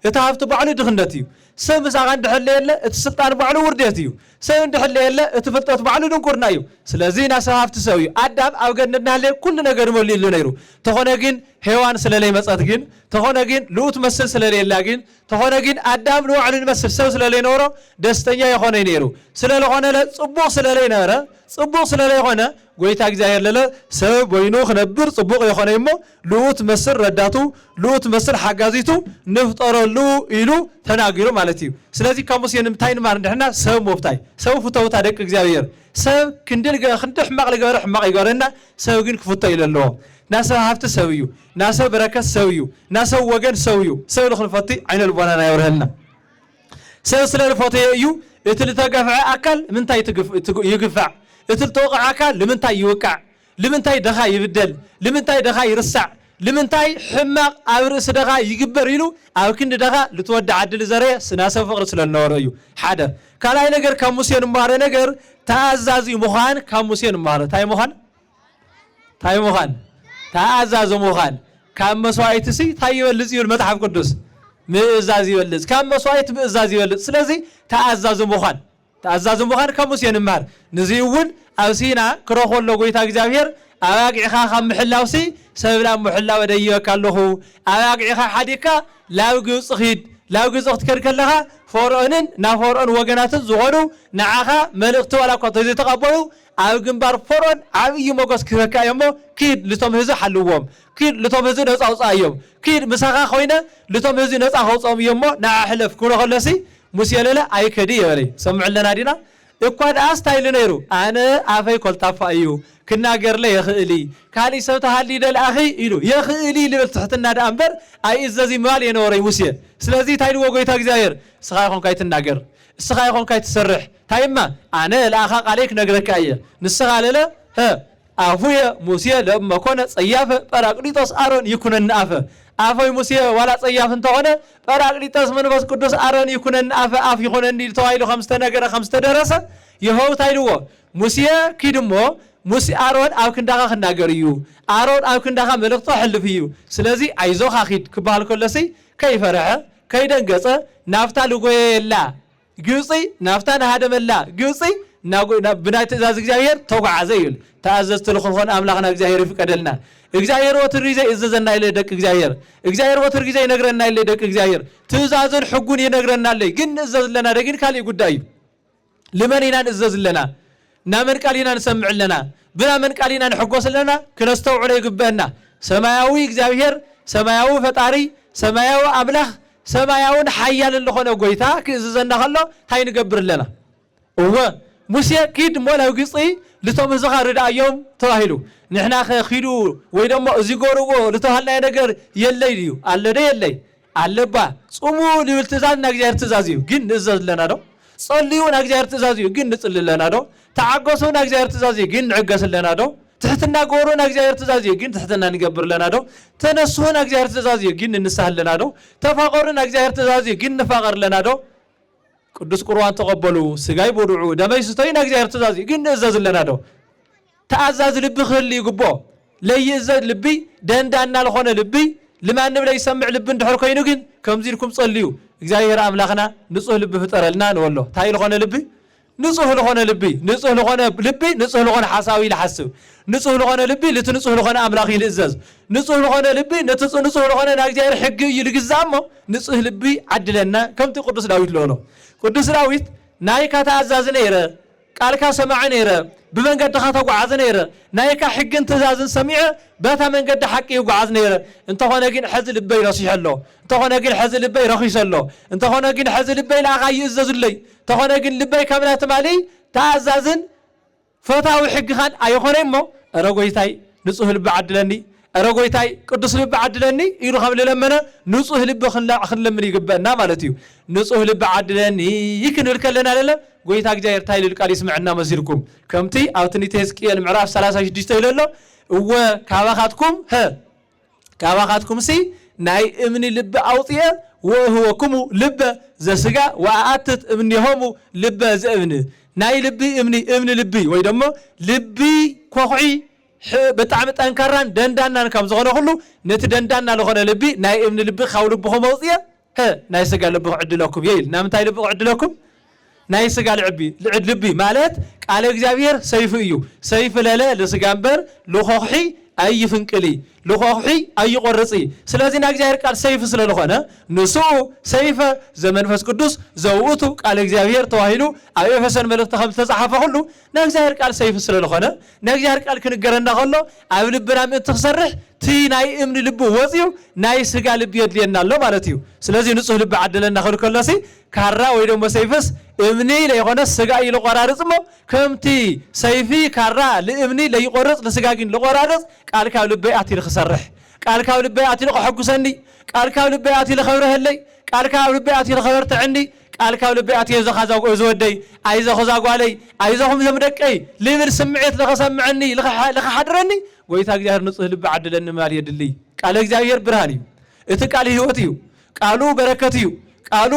እቲ ሀፍቲ ባዕሉ ድኽነት እዩ ሰብ ምሳኻ እንድሕለየለ እቲ ስልጣን ባዕሉ ውርደት እዩ ሰብ እንድሕለየለ እቲ ፍልጠት ባዕሉ ድንቁርና እዩ ስለዚ ናሰ ሀፍቲ ሰውዩ አዳም ኣብ ገነትና ለ ኩሉ ነገር ሞሊሉ ነይሩ ተኾነ ግን ሔዋን ስለለይ መጻት ግን ተኾነ ግን ልኡት መስል ስለሌላ ግን ተኾነ ግን አዳም ንባዕሉ መስል ሰብ ስለለይ ኖሮ ደስተኛ ይኾነ ነይሩ ስለለኾነ ጽቡቕ ስለለይ ነበረ ጽቡቕ ስለለይ ሆነ ጎይታ እግዚአብሔር ለለ ሰብ ወይኑ ክነብር ጽቡቕ ይኾነ እሞ ልኡት መስል ረዳቱ ልኡት መስል ሓጋዚቱ ንፍጠረሉ ኢሉ ተናጊሩ ማለት እዩ ስለዚህ ከሙሴ ንምታይ ንማር እንደሕና ሰብ ሞፍታይ ሰብ ፍተውታ ደቅ እግዚአብሔር ሰብ ክንድል ሕማቕ ልገበረ ሕማቕ ይገበረና ሰብ ግን ክፍቶ ኢለለዎ ናሰብ ሃፍቲ ሰብ እዩ ናሰብ በረከት ሰብ እዩ ናሰብ ወገን ሰብ እዩ ሰብ ልኽንፈቲ ዓይነ ልቦናና ይብርህልና ሰብ ስለ ልፈተየ እዩ እቲ ልተገፍዐ ኣካል ምንታይ ይግፋዕ እቲ ልተወቕዐ ኣካል ንምንታይ ይውቃዕ ንምንታይ ደኻ ይብደል ንምንታይ ደኻ ይርሳዕ ንምንታይ ሕማቕ ኣብ ርእሲ ደኻ ይግበር ኢሉ ኣብ ክንዲ ደኻ ልትወድዕ ዓድል ዘረየ ናሰብ ፍቕሪ ስለልነበረ እዩ ሓደ ካልኣይ ነገር ካብ ሙሴ ንመሃረ ነገር ተኣዛዚ ምዃን ካብ ሙሴ ንመሃረ እንታይ ምዃን ተኣዛዚ ምዃን ካብ መስዋዕቲ ሲ እንታይ ይበልፅ ይብል መጽሓፍ ቅዱስ ምእዛዝ ይበልፅ ካብ መስዋዕቲ ምእዛዝ ይበልፅ ስለዚ ተኣዛዚ ምዃን ካብ ሙሴ ንመሃር ንዚ እውን ኣብ ሲና ክረኽበሎ ጎይታ እግዚአብሔር ኣባጊዕኻ ካብ ምሕላውሲ ሰብላ ምሕላው ደይበካ ኣለኹ ኣባጊዕኻ ሓዲካ ላብ ግብፂ ኺድ ላብ ግብፂ ክትከድ ከለኻ ፈርዖንን ናብ ፈርዖን ወገናትን ዝኾኑ ንዓኻ መልእኽቲ ዋላ እኳ ተዘይተቐበሉ ኣብ ግንባር ፈርዖን ዓብዪ ሞገስ ክህበካ እሞ ኪድ ልቶም ህዝቢ ሓልዎም ኪድ ልቶም ህዝቢ ነፃ ውፃእዮም ኪድ ምሳኻ ኮይነ ልቶም ህዝቢ ነፃ ከውፅኦም እዮ እሞ ንዓ ሕለፍ ክብሎ ከለሲ ሙሴ ለለ ኣይከዲ የበለይ ሰምዕ ኣለና ዲና እኳ ደኣስ ታይሉ ነይሩ ኣነ ኣፈይ ኮልታፋ እዩ ክናገርለ የኽእሊ ካልእ ሰብ ተሃሊ ደልኣኺ ኢሉ የኽእሊ ልብል ትሕትና ደኣ እምበር ኣይእዘዝ ምባል የነበረይ ሙሴ ስለዚ ታይልዎ ጎይታ እግዚአብሔር እስኻ ይኾንካ ይትናገር እስኻ ይኾንካ ይትሰርሕ ታይማ ኣነ ለኣኻ ቃለይ ክነግረካ እየ ንስኻ ለለ ኣፉየ ሙሴ ለእመ ኮነ ጸያፈ ጰራቅሊጦስ ኣሮን ይኩነኒ ኣፈ أفاي موسى ولا صياف انتهونه فراقليتاس منفس قدوس أرن يكونن أف يكونن توايلو 5 دراسة يهو تايلو موسى كيدمو موسى أرون أو كنداغا خناغريو أرون أو كنداغا ملقطو حلفيو سلازي عايزو خاخيد كبال كلسي كيف رح كيدنقص نافتا لغويلا جوصي نافتا نهادم الله جوصي بناي تزاز እግዚአብሔር ተጓዓዘ ይል ተአዘዝት ለኹን አምላኽና እግዚአብሔር ይፍቀደልና እግዚአብሔር ወትር ጊዜ እዘዘና ይለ ደቅ እግዚአብሔር ወትር ጊዜ ይነግረና ይለ ደቅ እግዚአብሔር ትእዛዝን ሕጉን ይነግረናል ግን እዘዝለና ደግን ካሊ ጉዳይ ለመንና እዘዝለና ናመን ቃሊና እንሰምዕለና ብናመን ቃሊና እንሕጎስለና ክነስተውዕለ ይግበና ሰማያዊ እግዚአብሔር ሰማያዊ ፈጣሪ ሰማያዊ አምላኽ ሰማያውን ሐያል ለሆነ ጎይታ ክእዘዘና ከሎ ታይ ንገብርለና እወ موسى كيد مولاو قصي لتوم زغار رأيهم تواهلو نحنا خيلو ويدما زيغورو لتوهلنا ينقر يلي ديو على دي يلي على با صمو للتزاز نجار تزازيو جن نزاز لنا دو صليو نجار تزازيو جن نصل لنا دو تعقصو نجار تزازيو جن نعقص لنا دو تحتنا قورو نجار تزازيو جن تحتنا نقبر لنا دو تنسو نجار تزازيو جن نسهل لنا دو تفاقرو نجار تزازيو جن نفاقر لنا دو ቅዱስ ቁርባን ተቀበሉ ስጋይ ቦዱዑ ደመይ ስተይና እግዚአብሔር ተዛዚ ግን እዘዝለና ዶ ተአዛዝ ልብ خሊ ይግቦ ለይዘዝ ልቢ ደንዳና ለሆነ ልቢ ለማን ብለ ይሰምዕ ልብ እንድሕር ኮይኑ ግን ከምዚልኩም ጸልዩ እግዚአብሔር አምላኽና ንጹህ ልብ ፍጠረልና ነወሎ ታይ ለሆነ ልቢ ንጹህ ለሆነ ልቢ ንጹህ ለሆነ ሐሳዊ ለሐስብ ንጹህ ለሆነ ልቢ ለትንጹህ ለሆነ አምላኽ ይልዘዝ ንጹህ ለሆነ ልቢ ንጹህ ለሆነ እግዚአብሔር ሕግ ይልግዛሞ ንጹህ ልቢ አድለና ከምቲ ቅዱስ ዳዊት ለሆነ ቅዱስ ዳዊት ናይካ ተአዛዝ ነይረ ቃልካ ሰማዕ ነይረ بمنقد خاطر وعزنيره نايكا حقن تزازن سميعه باتا منقد حقي وعز نيره انت هنا جين حزل البي رصيح له انت هنا جين حزل البي رخيص له انت هنا جين حزل البي لا غاي يزز لي انت هنا جين البي كاملات مالي تعزازن فتاوي حق خان ايخوني مو رغويتاي نصح الب عدلني رغويتاي قدس الب عدلني يرخم للمنه نصح الب خلمن يغبنا مالتيو نصح الب عدلني يكن لكلنا لا ጎይታ እግዚአብሔር ታይል ቃል ይስምዕና መሲልኩም ከምቲ አውትኒት ሕዝቅኤል ምዕራፍ 36 ይለሎ እወ ካባኻትኩም ሲ ናይ እምኒ ልብ አውጥየ ወህወኩም ልብ ዘስጋ ወአትት እምኒሆሙ ልብ ዘእብን ናይ ልቢ እምኒ ልቢ ወይ ደሞ ልቢ ኮኺ በጣም ጠንካራን ደንዳናን ከም ዝኾነ ሁሉ ነቲ ደንዳና ለኾነ ልቢ ናይ እምኒ ልቢ ካውልብኹም አውጥየ ናይ ስጋ ልብ ዕድለኩም ይል ናምታይ ልብ ዕድለኩም ናይ ስጋ ልዕድ ልቢ ማለት ቃል እግዚአብሔር ሰይፍ እዩ ሰይፍ ለለ ለስጋምበር ለኾኺ አይፍንቅሊ ለኾኺ አይቆርጺ ስለዚህ ናይ እግዚአብሔር ቃል ሰይፍ ስለሆነ ንሱ ሰይፈ ዘመንፈስ ቅዱስ ዘውቱ ቃል እግዚአብሔር ተዋሂሉ ኣብ ኤፌሶን መልእክት ከም ተጻሐፈ ሁሉ ናይ እግዚአብሔር ቃል ሰይፍ ስለሆነ ናይ እግዚአብሔር ቃል ክንገረና ከሎ ኣብ ልብና ምእንቲ ክሰርሕ ቲ ናይ እምኒ ልብ ወጽዩ ናይ ስጋ ልብ የድልየና ኣሎ ማለት እዩ ስለዚህ ንጹህ ልብ ዓደለና ከልከለሲ ካራ ወይ ደሞ ሰይፍስ እምኒ ለይኾነ ስጋ ይልቆራርጽሞ ከምቲ ሰይፊ ካራ ለእምኒ ለይቆርጽ ለስጋ ግን ለቆራርጽ ቃል ካብ ልበይ ኣቲ ለኽሰርሕ ቃል ካብ ልበይ ኣቲ ለኽሐጉሰኒ ቃል ካብ ልበይ ኣቲ ለኽብረህለይ ቃል ካብ ልበይ ኣቲ ለኽበርትዕኒ ቃል ካብ ልበይ ኣቲ ዘኻዛጎ ዝወደይ ኣይዘኸዛጓለይ ኣይዘኹም ዘምደቀይ ልብል ስምዒት ለኸሰምዐኒ ለኸሓድረኒ ጎይታ እግዚአብሔር ንጹህ ልብ ዓደለኒ ማል የድልይ ቃል እግዚአብሔር ብርሃን እዩ እቲ ቃል ህይወት እዩ ቃሉ በረከት እዩ ቃሉ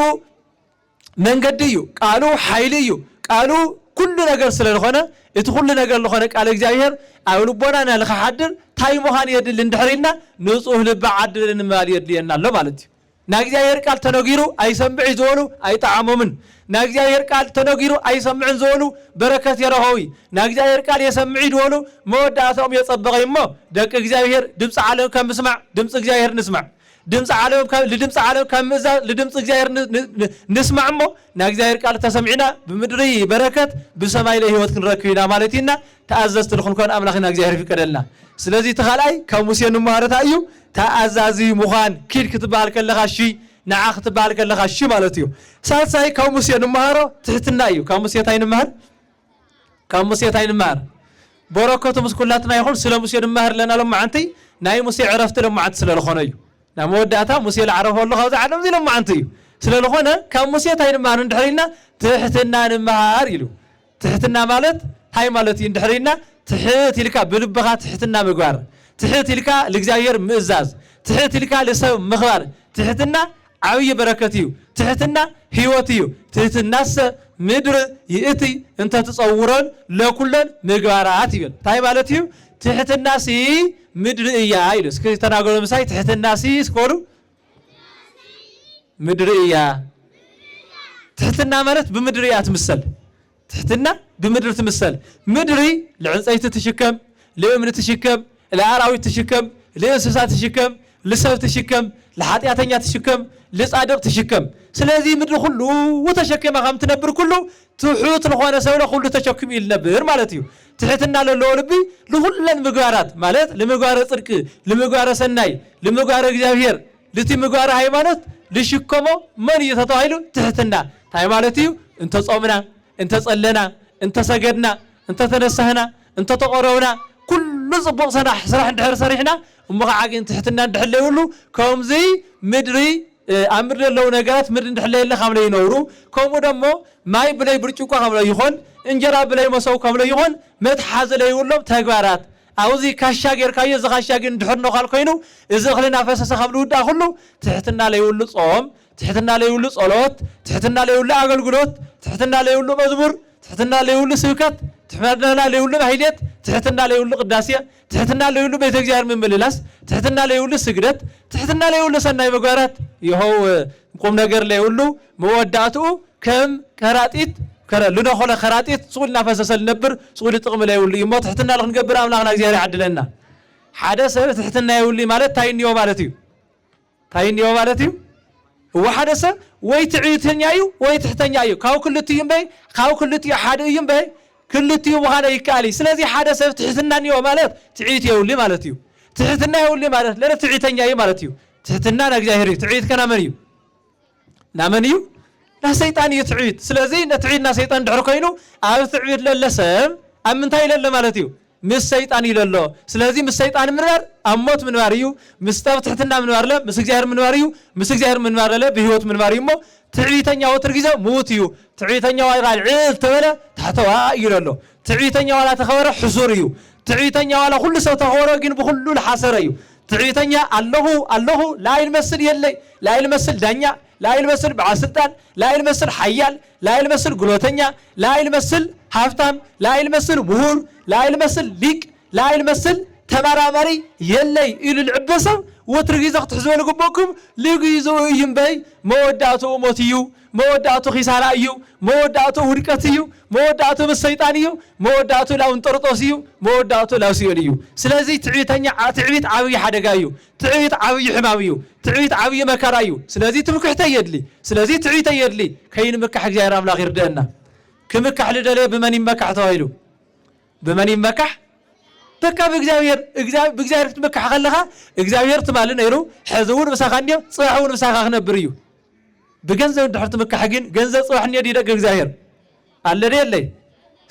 መንገድ እዩ ቃሉ ኃይል እዩ ቃሉ ኩሉ ነገር ስለሆነ እቲ ኩሉ ነገር ለሆነ ቃል እግዚአብሔር ኣብ ልቦናና ለኸሓድር ታይ ምዃን የድል እንድሕሪልና ንጹህ ልብ ዓደለኒ ማል የድልየና ኣሎ ማለት እዩ ናይ እግዚአብሔር ቃል ተነጊሩ ኣይሰምዕ ዝበሉ ኣይጣዓሞምን ናይ እግዚአብሔር ቃል ተነጊሩ ኣይሰምዕን ዝበሉ በረከት የረኸዊ ናይ እግዚአብሔር ቃል የሰምዕ ዝበሉ መወዳእቶም የጸበቀ እሞ ደቂ እግዚአብሔር ድምፂ ዓለም ከም ምስማዕ ድምፂ እግዚአብሔር ንስማዕ ድምፂ ዓለም ለድምፂ ዓለም ከም ምእዛዝ ለድምፂ እግዚአብሔር ንስማዕ እሞ ናይ እግዚአብሔር ቃል ተሰምዒና ብምድሪ በረከት ብሰማይ ላይ ህይወት ክንረክብና ማለትና ተኣዘዝቲ ንኹንኮን ኣምላኽና እግዚአብሔር ይፍቀደልና ስለዚህ ተኻልኣይ ካብ ሙሴ ንመሃረታ እዩ ተኣዛዚ ምዃን ኪድ ክትበሃል ከለኻ እሺ ንዓ ክትበሃል ከለኻ እሺ ማለት እዩ ሳልሳይ ካብ ሙሴ ንመሃሮ ትሕትና እዩ ካብ ሙሴ ታይ ንመሃር በረከቱ ምስ ኩላትና ይኹን ስለ ሙሴ ንመሃር ለና ሎማዓንቲ ናይ ሙሴ ዕረፍቲ ሎማዓንቲ ስለዝኾነ እዩ ናይ መወዳእታ ሙሴ ዝዓረፈሉ ካብዚ ዓለም እዚ ሎማዓንቲ እዩ ስለዝኾነ ካብ ሙሴ ታይ ንመሃር እንድሕሪና ትሕትና ንመሃር ኢሉ ትሕትና ማለት ታይ ማለት እዩ እንድሕሪና ትሕት ኢልካ ብልብኻ ትሕትና ምግባር ትሕት ኢልካ ለእግዚአብሔር ምእዛዝ تحت الكال سب مخبار تحتنا عوي بركتيو تحتنا هيوتيو تحت الناس مدر يأتي أنت تصورون لا كلن مقبارات يبل تاي مالتيو تحت الناس مدر إياه عيلس كي تناقول مساي تحت الناس سكورو مدر إياه تحتنا مالت بمدر إياه تمثل تحتنا بمدر تمثل مدري لعنصيت تشكم لأمن تشكم لعراوي تشكم لأنسسات تشكم لسب تشكم لحاتياتنيا تشكم لصادق تشكم ስለዚህ ምድር ሁሉ ወተሸከመ ከም ትነብር ኩሉ ትሑት ለሆነ ሰው ለሁሉ ተሸክም ይል ነበር ማለት እዩ ትሕትና ለለው ልቢ ለሁሉን ምግባራት ማለት ለምግባረ ጽድቅ ለምግባረ ሰናይ ለምግባረ እግዚአብሔር ለቲ ምግባረ ሃይማኖት ልሽከሞ ማን ይተታይሉ ትሕትና ታይ ማለት እዩ እንተ ጾምና እንተ ጸለና እንተ ሰገድና እንተ ተነሳህና እንተ ተቆረውና ኩሉ ጽቡቕ ስራሕ እንድሕር ሰሪሕና እምኸዓግን ትሕትና እንድሕለ ይብሉ ከምዚ ምድሪ أمر لو نجات مر ندحلي له خملة ينورو كم دمو ماي بلاي برجوكا خملة يخون إنجرا بلاي مساو خملة يخون متحازل يقولهم تجارات أوزي كاشاجر كاي زخاشاجر ندحر نخال كينو إذا خلينا نفسه خملة ودا خلو تحتنا لا يقولوا صوم تحتنا لا يقولوا صلوات تحتنا لا يقولوا عقل قلوت تحتنا لا يقولوا مزمور تحتنا لا يقولوا سوكات تحتنا لا يقولوا هيدات تحتنا لا يقولوا قداسية تحتنا لا يقولوا بيت الجار من بللاس تحتنا لا يقولوا سجدت تحتنا لا يقولوا سناي بقارات يهو قوم نجر لا يقولوا مودعته كم كراتيت لنا خلا كراتيت صول نفس النبر صول تقم لا يقولي ما تحتنا لخن جبر أملاقنا زيارة عدلنا حدث تحتنا يقولي مالت تاينيو مالتيو تاينيو مالتيو وحدث ويتعيتني أيو ويتحتني أيو كاو كل تيم بي كاو كل تي حدا يم بي كل تيم وهذا يكالي سلذي حدث تحتنا نيو مالت تعيت يقولي مالتيو تحتنا يقولي مالت لا تعيتني أيو مالتيو تحتنا نجاهري تعيت كنا منيو نامنيو لا سيطان يتعيد سلازي نتعيدنا سيطان دعركينو أو تعيد للسم أم من تايل لمالتيو مس سيطان يلله سلازي مس سيطان منوار أموت منواريو مستوى تحتنا منوار مس جاهر منواريو مس جاهر منوار له بهوت منواريو مو تعيدنا وترجزه موتيو تعيدنا ويقال عيل تبلا تحتوا يلله تعيدنا ولا تخبر حصوريو تعيدنا ولا كل سو تخبره جن بكل الحصريو تعيدنا الله لا يمثل يلي لا يمثل دنيا لا يمثل بعسلطان لا يمثل حيال لا يمثل قلوتنيا لا يمثل حفتام لا يمثل مهور لا يمثل ليك لا يمثل تمرامري يلي إلى العبسة وترجيزك تحزون لكم لجيزو ينبي مودعته موتيو مودعته خساريو مودعته وركتيو مودعته بالسيطانيو مودعته لا انطرطوسيو مودعته لا سيوليو سلازي تعيتني تعيت عوي حدقايو تعيت عوي حماويو تعيت عوي مكرايو سلازي تمكح تيدلي سلازي تعيت يدلي كاين مكح جاير املا غير دنا كمكح لدلي بمن يمكح تويلو بمن يمكح بكا بإجزاير تمكح خلها إجزاير تمالنا يرو حزور مساخانيا صاحون مساخ نبريو بجنزة دحرت مكح حقين جنزة صاحنيا دي دق إجزاير على ريلي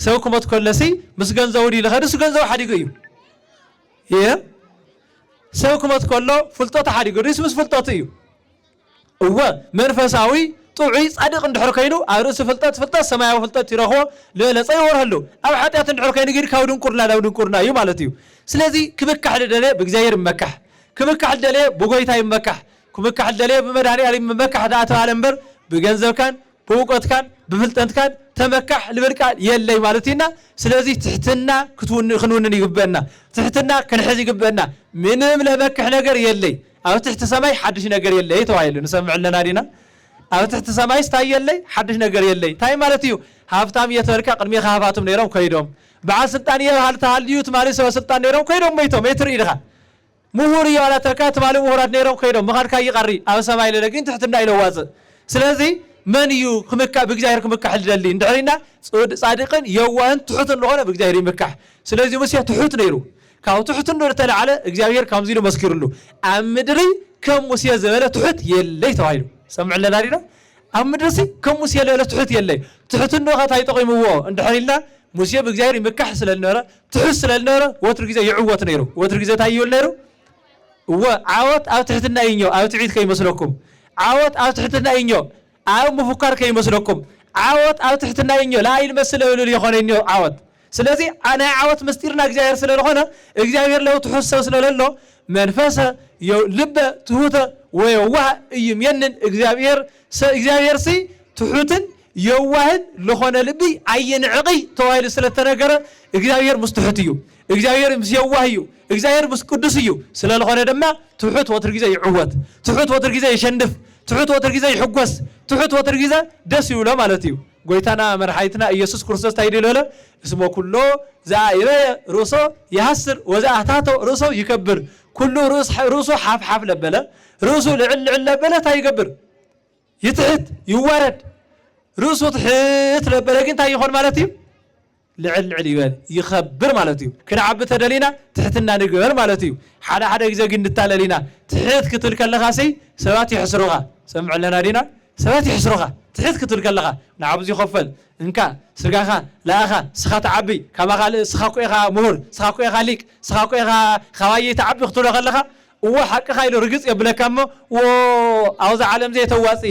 سوكم تكلسي مس جنزة ودي لخير سو جنزة حديقيو يه سوكم تكلو فلتات حديقو ريس مس فلتاتيو هو منفساوي طوعي صادق ندحر كينو أرس فلتات سماعي فلتات يراهو لا صيور هلو أو حتى ندحر كينو غير كاودن كورنا يو مالتيو سلازي كمكح لدلي بجزاير مكح كمكح لدلي بوغيتا يمكح كمكح لدلي بمداري علي مكح داته على منبر بجنزو كان بوقت كان بفلتنت كان تمكح لبركان يلي مالتينا سلازي تحتنا كتون خنونن يقبلنا تحتنا كنحز يقبلنا منهم لمكح نجر يلي أو تحت سماي حدش نجر يلي توعيل نسمع لنا دينا أو تحت سماي ستاي يلي حدش نجر يلي تاي مالتيو هافتام يتركا قدمي خافاتهم نيرهم كيدهم بعد سلطانية هالتهاليوت مالي سوا سلطان نيرهم كيدهم ميتهم يتر إلها مهوري ولا تركات مالي مهورات نيرهم كيدهم مخار كاي قري أو سماي لكن تحتنا إلى وازن سلازي من يو خمكة بجزاير خمكة حل دلين دعينا صادقا يوان تحط النهار بجزاير مكة سلازي مسيح تحط نيرو كاو تحط النور تلا على جزاير كم زينو مسكر له أمدري كم مسيح زملاء تحط يلي توعيله سمع لنا رينا أمدرسي كم مسيح لا تحط يلي تحط النور هاي تقيم هو عند حلنا مسيح بجزاير مكة حصل النور تحس النور وترجع يعوت نيرو وترجع تايول نيرو وعوت أو تحط الناينيو أو تعيد كي مسلكم عوت أو تحط الناينيو أو مفكر كي مسلكم عوت أو تحتنا إنيو لا يلمسل ولا يخون إنيو عوت سلازي أنا عوت مستيرنا إجزاير سلالهنا إجزاير لو تحس سلالله منفسه ልበ ትሁተ ወየዋህ ይምየንን እግዚአብሔር ሲ ትሁትን የዋህን ለሆነ ልቢ አይንዕቂ ተዋይል ስለተነገረ እግዚአብሔር ሙስተሕት እዩ እግዚአብሔር ምስየዋህ እዩ እግዚአብሔር ምስቅዱስ እዩ ስለለሆነ ደማ ትሁት ወትር ጊዜ ይዕወት ትሁት ወትር ጊዜ ይሸንፍ ትሁት ወትር ጊዜ ይሕጎስ ትሁት ወትር ጊዜ ደስ ይብሎ ማለት እዩ ጎይታና መርሓይትና ኢየሱስ ክርስቶስ ታይደለለ እስሞ ኩሎ ዛይረ ርሶ ይሐስር ወዛአታቶ ርሶ ይከብር ኩሉ ርሶ ሓፍ ለበለ ርሶ ልዕል ለበለ ታይገብር ይትሕት ይዋረድ ርሶ ትሕት ለበለ ግን ታይ ይኾን ማለት እዩ ልዕል ይበል ይኸብር ማለት እዩ ክንዓቢ ተደሊና ትሕትና ንግበር ማለት እዩ ሓደ ግዜ ግን እንታለሊና ትሕት ክትብል ከለኻ ሰባት ይሕስሩኻ ሰምዕለና ዲና ሰባት ይሕስሩኻ ትሕት ክትብል ከለኻ ንዓብዚ ይኸፈል እንካ ስጋኻ ላኣኻ ስኻ ተዓቢ ካማ ካልእ ስኻ ኮኢኻ ምሁር ስኻ ኮኢኻ ሊቅ ስኻ ኮኢኻ ኸባየ ተዓቢ ክትብሎ ከለኻ እዎ ሓቂኻ ኢሉ ርግፅ የብለካ እሞ ኣብዛ ዓለም ዘየተዋፂ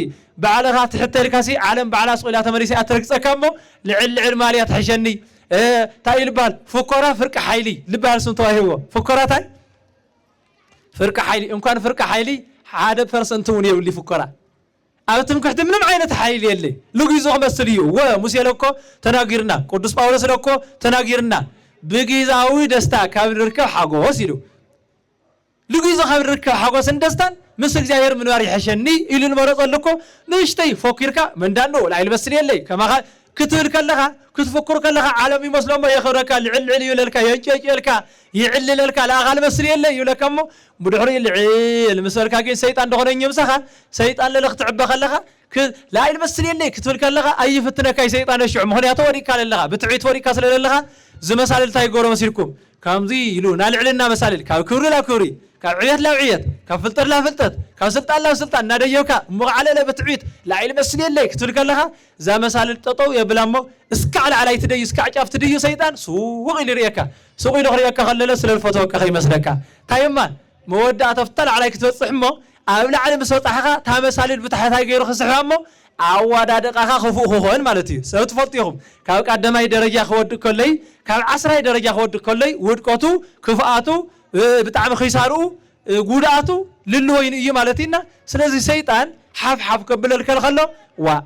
ባዕልኻ ትሕተልካሲ ዓለም ባዕላ ስቑኢላ ተመሪሳ ትርግፀካ እሞ ልዕል ማልያ ትሕሸኒ እንታይ ይልበሃል ፍኮራ ፍርቂ ሓይሊ ልበሃል ስም ተዋሂብዎ ፍኮራታይ ፍርቂ ሓይሊ እንኳን ፍርቂ ሓይሊ 1% እውን የብሉ ፍኮራ ኣብ ትምክሕቲ ምንም ዓይነት ሓይሊ የለ ልግይዞ ክመስል እዩ ሙሴ ለኮ ተናጊርና ቅዱስ ጳውሎስ ለኮ ተናጊርና ብግዛዊ ደስታ ካብ ንርከብ ሓጎስ ኢሉ ልግይዞ ካብ ንርከብ ሓጎስን ደስታን ምስ እግዚአብሔር ምንባር ይሕሸኒ ኢሉ ንመረፆ ኣለኮ ንእሽተይ ፎኪርካ መንዳኖ ላይል መስል የለይ ከማኻ ክትብል ከለኻ ክትፈክሩ ከለኻ ዓለም ይመስሎሞ የኽብረካ ልዕል ይብለልካ የጨጨልካ ይዕልለልካ ላኣኻል መስል የለ ይብለካ እሞ ብድሕሪ ልዕል ምስበልካ ግን ሰይጣን እንደኾነ ምሳኻ ሰይጣን ለለ ክትዕበ ከለኻ ላይል መስል የለ ክትብል ከለኻ ኣይፍትነካ ሰይጣን ሽዑ ምክንያቱ ወዲካ ለለኻ ብትዕቢት ወዲካ ስለለለኻ ዝመሳልል እንታይ ይገብሮ መሲልኩም ከምዚ ኢሉ ናልዕልና መሳልል ካብ ክብሪ ናብ ክብሪ ካብ ዕየት ናብ ዕየት ካብ ፍልጠት ናብ ፍልጠት ካብ ስልጣን ናብ ስልጣን እናደየብካ እሞዓለለ በትዕቢት ላይል መስል የለይ ክትብል ከለኻ እዛ መሳልል ጠጠው የብላ እሞ እስካዕ ላዕላይ ትደዩ እስካዕ ጫፍ ትድዩ ሰይጣን ስውቕ ኢሉ ይርአካ ስውቕ ኢሉ ክርአካ ከለለ ስለልፈተወካ ኸይመስለካ ታይማን መወዳእታ ፍታ ላዕላይ ክትበፅሕ እሞ ኣብ ላዕሊ ምስ በፃሕኻ እታ መሳልል ብታሕታይ ገይሩ ክስሕባ እሞ ኣዋዳደቃኻ ክፉእ ክኾን ማለት እዩ ሰብ ትፈልጡ ኢኹም ካብ ቀዳማይ ደረጃ ክወድቅ ከለይ ካብ 10ይ ደረጃ ክወድቅ ከለይ ውድቀቱ ክፍኣቱ ብጣዕሚ ኺሳርኡ ጉድኣቱ ልልወይን እዩ ማለት ኢና ስለዚ ሰይጣን ሓፍ ከብለል ከሎ ዋ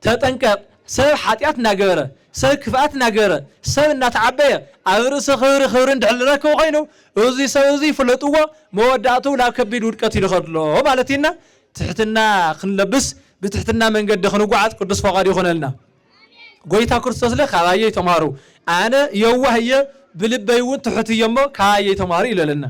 ተጠንቀቕ ሰብ ሓጢኣት እናገበረ ሰብ ክፍኣት እናገበረ ሰብ እናተዓበየ ኣብ ርእሲ ክብሪ እንድሕልረክቦ ኮይኑ እዚ ሰብ እዚ ፍለጥዎ መወዳእቱ ናብ ከቢድ ውድቀት ኢሉ ከድሎ ማለት ኢና ትሕትና ክንለብስ بتحتنا من قد خنوقعت قدس فقادي خنلنا قويتا كرستوس له خوايه تمارو أنا يوهي بلبيون تحت يمه كايه تماري لنا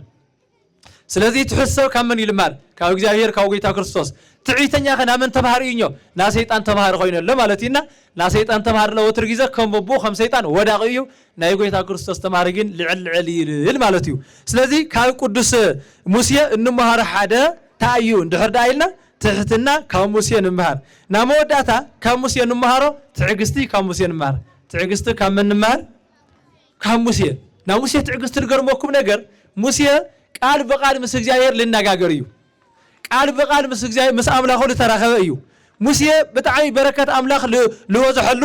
سلذي تحسه كمن يلمر كاو جاهير كاو قويتا كرستوس تعيتني خنا من تمهرينيو لا سيطان تمهر خوينا لا مالتينا لا سيطان تمهر لو ترجيزه كم بو خم سيطان وداقيو ناي قويتا كرستوس تمهرين لعل مالتيو سلذي كاو قدس موسى انه مهر حدا تايو اندحر دايلنا تحتنا كاموسي نمهر ناموداتا كاموسي نمهرو تعقستي كاموسي نمهر تعقستي كم نمهر كاموسي ناموسي تعقستي القرموكم نجر موسى قال بقال مس እግዚአብሔር ልናጋገር እዩ ቃል በቃል مس እግዚአብሔር مس አምላኹ ለተራኸበ እዩ ሙሴ በጣም በረከት አምላኽ ለወዘሐሉ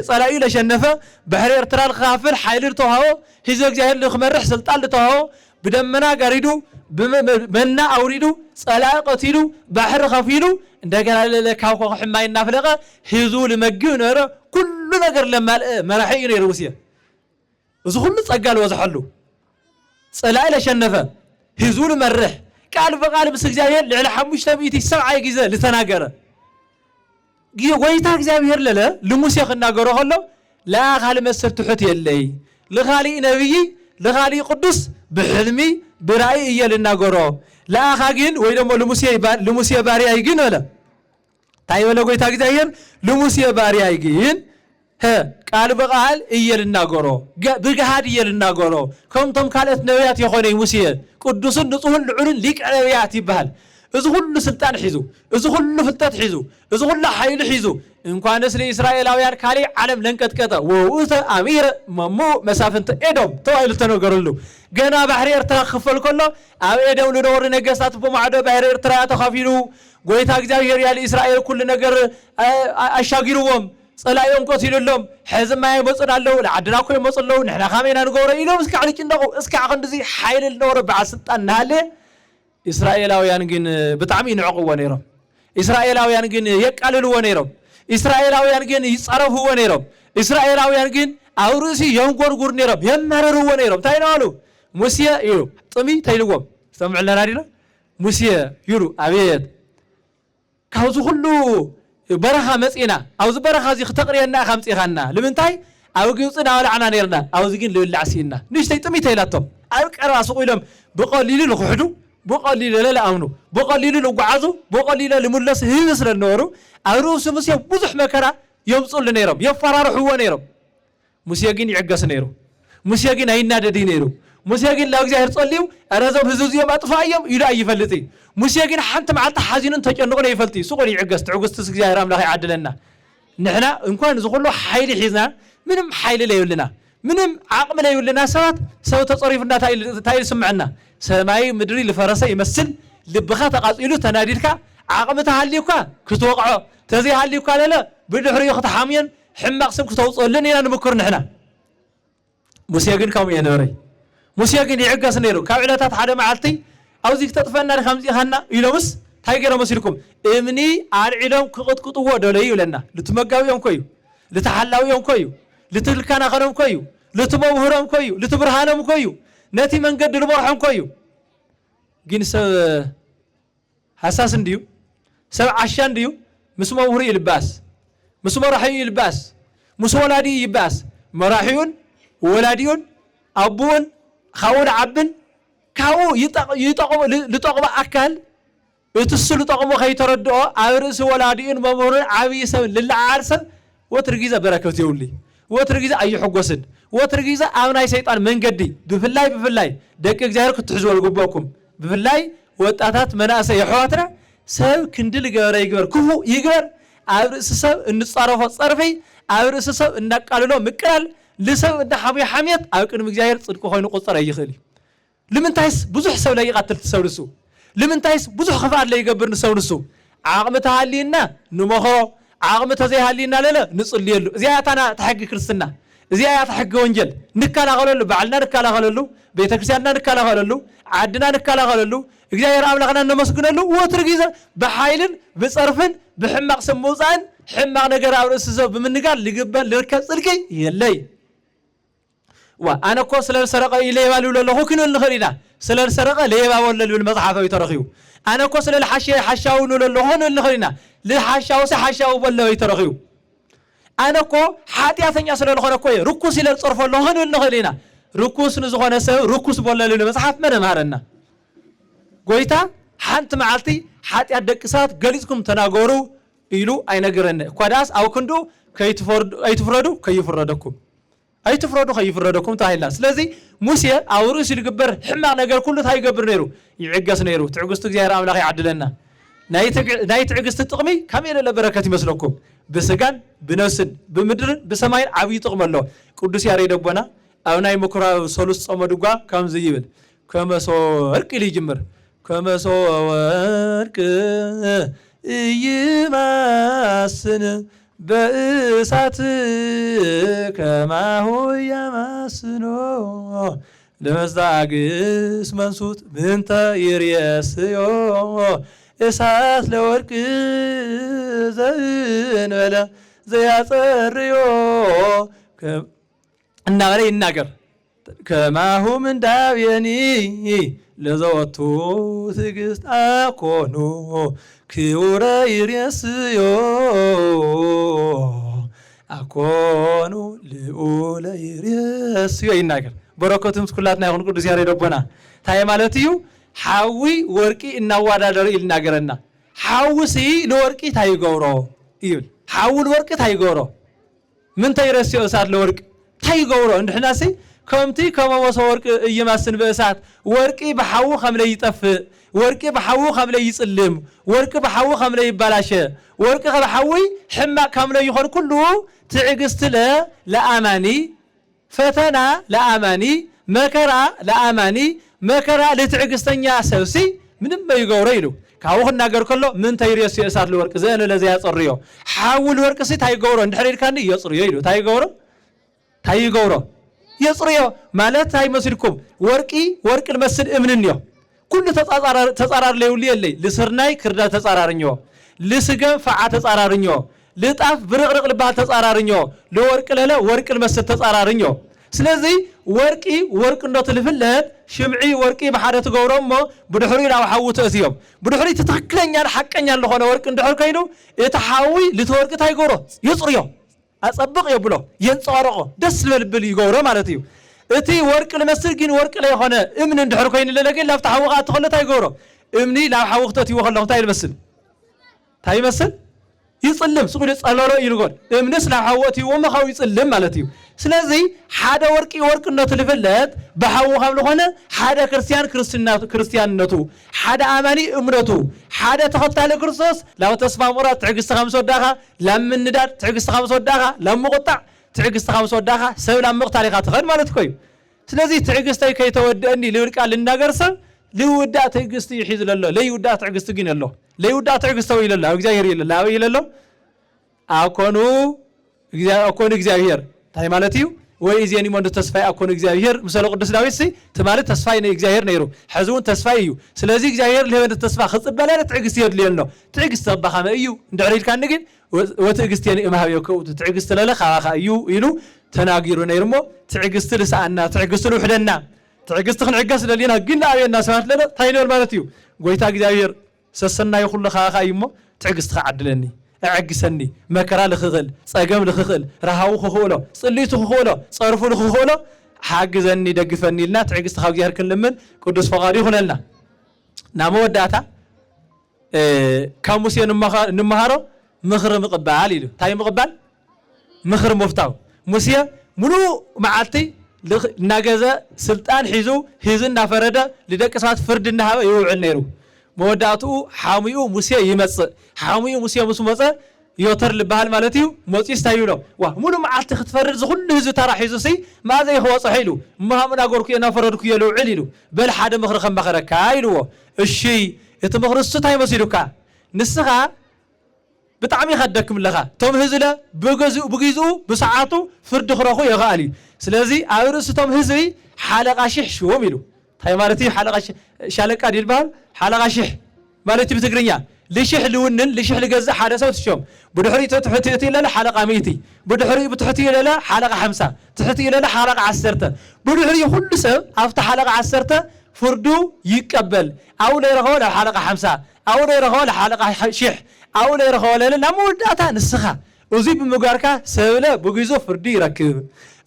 ጸላዩ ለሸነፈ ባህር ኤርትራ ለኻፍል ኃይል ተዋው ህዝብ እግዚአብሔር ለኽመርሕ ስልጣን ለተዋው بدمنا قريدو بمنا أوريدو صلاة قتيلو بحر خفيلو እንደገና ለካው ከሕማይ እናፈለቀ ህዙ ለመግብ ነረ ኩሉ ነገር ለማራሕይ ነው ሩሲያ እዚ ሁሉ ጸጋል ወዘሐሉ ጸላኢ ለሸነፈ ህዙ ለመርሕ ቃል በቃል ምስ እግዚአብሔር ለዕለ 570 ጊዜ ለተናገረ ጎይታ እግዚአብሔር ለለ ለሙሴ ክናገሮ ከሎ ለአኻል መሰል ትሑት የለይ ለኻሊ ነብይ ለኻሊ ቅዱስ بحلمي برأي يلنا جرا لا خاجين ويدا مو لموسى باري أيجين ولا تاي ولا قوي تاجي تاير لموسى باري أيجين ها قال بقال يلنا جرا بجهاد يلنا جرا كم تم كانت نويات يخوني موسى قدوس نطول العلن ليك نويات يبهل إذا كل سلطان حيزو إذا كل فتات حيزو إذا كل حيل حيزو إن كان نسل إسرائيل أو يار كاري عالم لنكت كذا ووث أمير ممو مسافة إدم تويل تنوغرلو جنا بحر إرترا خفل كله أو إدم لدور نجسات بمعدة بحر إرترا تخافينو قوي تاجزاو يريال إسرائيل كل نجر أشاقيروهم صلاة يوم قتيل اللهم حزم ما يمصر الله لعدنا كل يمصر الله نحن خامين نقول إلهم إسكع عليك النقو إسكع عند زي حيل النور بعد سلطان ناله إسرائيلاويان جن بتعمين عقوة نيرم إسرائيلاويان جن يقاللوا نيرم إسرائيلاويان جن يصرفوا نيرم إسرائيلاويان جن أورسي يوم غور نيرم يمرروا نيرم تاينالو موسى يلو طمي تايلوم سمع لنا دينا موسى يلو أبيت كاوزو كله برخة مسئنا أوز برخة زي تقرينا خمس إخنا لمنتاي أو جيوسنا ولا عنا نيرنا أوز جين للعسينا نشتي طمي تايلاتهم أيك أراسو إلهم بقليل لخحدو بقليل لا أمنو بقليل لقعزو بقليل لملص هينس للنورو أروس موسى بوزح مكرا يوم صل نيرم يفرار هو نيرم موسى جين يعجس نيرو موسى جين هينا ددي نيرو موسى جين لا أجزاء تصليو أرزو بزوز يوم أطفأ يوم يلا يفلتي موسى جين حنت مع التحزين تجنقنا يفلتي سوقني يعجس تعجس تسجى رام لا يعدلنا نحنا إنكون زخلو حيل حزنا منهم حيل لا يقولنا منهم عقم لا يقولنا سوت تصريفنا تايل سمعنا سماي مدري لفرسه يمثل لبخات قاصيلو تناديلك عقمتها هاليوكا كتوقعوا تزي هاليوكا لا بدحري يخت حاميا حماق سب كتوصلنا إلى نمكر نحنا موسى جن كم ينوري موسى جن يعجز نيرو كعلاتات حدا معلتي أو زيك تطفنا لخمسة خنا يلومس تايجر مسيركم إمني على علم كقط قطوة دولي ولنا لتمجاو يوم كيو لتحلوا يوم كيو لتلكنا خنم كيو لتموهرم كيو لتبرهانم كيو ناتي من قد البرحم كيو جنس حساس ديو سبع عشان ديو مسمو هري الباس مسمو راحي الباس مسمو ولادي يباس مراحيون ولاديون أبون خاون عبن كاو يتقم لتقم أكل يتسل تقم خي تردو عرس ولاديون ممرون عبي سب للعرس وترجيزة بركة يولي وترجيزة أي حقوسن وترجيزة أمناي شيطان من قدي بفلاي دك جارك تحزوا الجباكم بفلاي وتأتات مناسة يحواتنا سب كندل جار يجبر كفو يجبر عرس سب النصارف صرفي عرس سب إنك قالوا مكال لسب إن حميت أو كن مجاهر صدق خوين قصر أي خلي لمن تحس بزح سو لا يقتل تسولسو لمن تحس بزح خفار لا يجبر نسولسو عقمتها لينا نمخو عقمتها زي هالينا لا نصلي له زياتنا تحق كريستنا زيات حق وانجل نكالا غللو بعلنا نكالا غللو بيتكريستياننا نكالا غللو عدنا نكالا غللو እግዚአብሔር አምላክና እንመስግነሉ ወትርጊዘ በኃይልን በጸርፍን በሕማቅ ስሙፃን ሕማቅ ነገር አብረስ ዘው በመንጋር ልግበን ልርከብ ጽድቂ የለይ وأنا كوس للسرقة إليه والو له كنوا الخرينا سلسرقة ليه والله بالمصحف يترخيو أنا كوس للحشاو له هون الخرينا للحشاو سحشاو والله يترخيو أنا كو حاتي أثنيا سل الخنا كوي ركوس للصرف له هون الخرينا ركوس نزخنا سو ركوس والله بالمصحف من مهرنا قويتا حنت معلتي حاتي أدكسات قليزكم تناغورو إلو أي نجرن قداس أو كندو كي تفردو كي يفردكم أي تفردو خي يفردكم تاهلا سلازي موسى أورس يجبر حماق نجار كله تاي يجبر نيرو يعجز نيرو تعجزت جزيرة أملاخ يعدلنا نايت عجزت التقمي كمين لبركة مسلكم بسجان بنوسن بمدرن بسماين عبي تقم الله قدوس يا ريد أبونا أو ناي مكرا سولس أمدوجا كم زيبل كم سوارك اللي جمر كم سوارك يماسن بأسات كما هو يماسنو لمزدعجس منسوت بنت يريسيو إساس لورك زين ولا زي أثريو النغري النقر كما هو من داويني لزوتو ثقست أكونو كيورا يريسيو أكونو لأولا يريسيو النقر بركاتهم كلاتنا يكون قدس يا ربنا تاي مالتيو حاوي ورقي النوادا دري النقرنا حاوسي لورقي تاي غورو يقول حاول ورقي تاي غورو من تيرسيو سات لورق تاي غورو اندحنا سي كمتي كما وصورك يماسن بأسات ورقي بحاو خملي يطف ورقي بحاو خملي يصلم ورقي بحاو خملي يبلاشه ورقي بحاوي حما خملي يخون كله تعجست له لأماني فتنا لأماني مكرا لأماني مكرا لتعجستنيا سوسي من ما يغوريلو كاوخ ناغر كله من تيريس يسات الورق زين لزي يصريو حاول ورق سي تاي غورو اندحرير كان يصريو يلو تاي غورو يصريو مالت هاي مسلكم ورقي ورق المسل امننيو كل تتصارر ليولي اللي لسرناي كردا تتصاررنيو لسجن فعة تتصاررنيو لطاف برقرق لبال تتصاررنيو لورق للا ورق المسد تتصاررنيو سلازي ورق النوت لفلت شمعي ورقي بحاجة تقولهم بدحري راو حاوت أثيوب بدحري تتكلن يان حقن يان لخونا ورق ندحر كينو يتحاوي لتورق تايقورو يصريو أصبق يبلو ينصارقو دس بالبل يقورو مالتيو اتي ورق المسرقين ورق لا يخونا امن ندحر كين لكن لا فتحوقات تخلى تايقورو امني لا حاوقتي وخلهم تاي المسل تاي مسل يصلم سقول يصلورو يلغون امنس لا حاوتي وما خاو يصلم مالتيو سلازي حدا ورق النوت لفلت بحاوهم لخونا حدا كريستياننتو حدا اماني امرتو حدا تخطى لكريستوس لو تسمع مرات تعقس 5 وداها لم ندار تعقس 5 وداها لم مقطع تعقس 5 وداها سو لم مقطع تخد مالتكوي سلازي تعقستي كي تودني لورقال لناغرسب ليودا تعقستي يحيز لله ليودا تعقست ግን يله ليودا تعقستو ይላል እግዚአብሔር ይላል አው ይላል አኮኑ እግዚአብሔር ታይ ማለትዩ ወይ እዚኒ ሞንዶ ተስፋይ አኮኑ እግዚአብሔር ምሰለ ቅዱስ ዳዊት ሲ ተማለት ተስፋይ ነው እግዚአብሔር ነይሩ ሕዙን ተስፋይ እዩ ስለዚህ እግዚአብሔር ለወንድ ተስፋ خصበላለ ትዕግስት ይድልየል ነው ትዕግስት ተባኸመ እዩ እንደሪልካ ንግን ወትዕግስት የኔ ማህበው ትዕግስት ለለ ኻኻ እዩ ኢሉ ተናጊሩ ነይርሞ ትዕግስት ልሳአና ትዕግስት ልውሕደና ትዕግስት ክንዕገስ ለሊና ግን አብየና ሰማት ለለ ታይነል ማለት እዩ ጎይታ እግዚአብሔር ሰሰና ይኹል ኻኻ እዩሞ ትዕግስት ከዓድለኒ أعجسني مكرا لخغل صقم لخغل رهاو خخولو صليتو خخولو صرفو لخخولو حاجزني دغفني لنا تعجست خاو እግዚአብሔር ክንለምን ቅዱስ ፈቃዱ ይሆነልና ናሞ ወዳታ ከሙሴ እንመሃሮ ምኽር ምቅባል ይሉ ታይ ምቅባል ምኽር መፍታው ሙሴ ሙሉ ማዓልቲ ናገዘ ስልጣን ሒዙና ፈረደ ለደቀሳት ፍርድና ሀበ ይውዕል ነይሩ መወዳቱ ሓሙኡ ሙሴ ይመጽእ ሓሙኡ ሙሴ መስመጸ يوتر لبهال مالتيو موتيس تايلو واه مولو معلت ختفرد زغل هزو ترى حيزوسي ماذا يخوى صحيلو مهمنا أقولك أنا فردك يلو عليلو بل حدا مخرخ مخرك كايلو الشيء يتمخرج ستاي مسيروكا نسخة بتعمي خدكم لها توم هزلا بجزو بساعته فرد خراخو يغالي سلازي عورس توم هزوي حلقة شح شو ميلو هاي مالتي حلقة شالك عديل بال حلقة شح مالتي بتقرنيا ليشح لونن ليشح لجزء حدا سوت شوم بدحري تحتي لا حلقة ميتي بدحري بتحتي لا حلقة 5 تحتي لا حلقة 10 بدحري كل سب أفتح حلقة 10 فردو يقبل أو لا يرغوا حلقة 5 أو لا يرغوا حلقة شح أو لا يرغوا لا موداتا نسخة وزي بمجاركا سهلة بجزء فردي ركب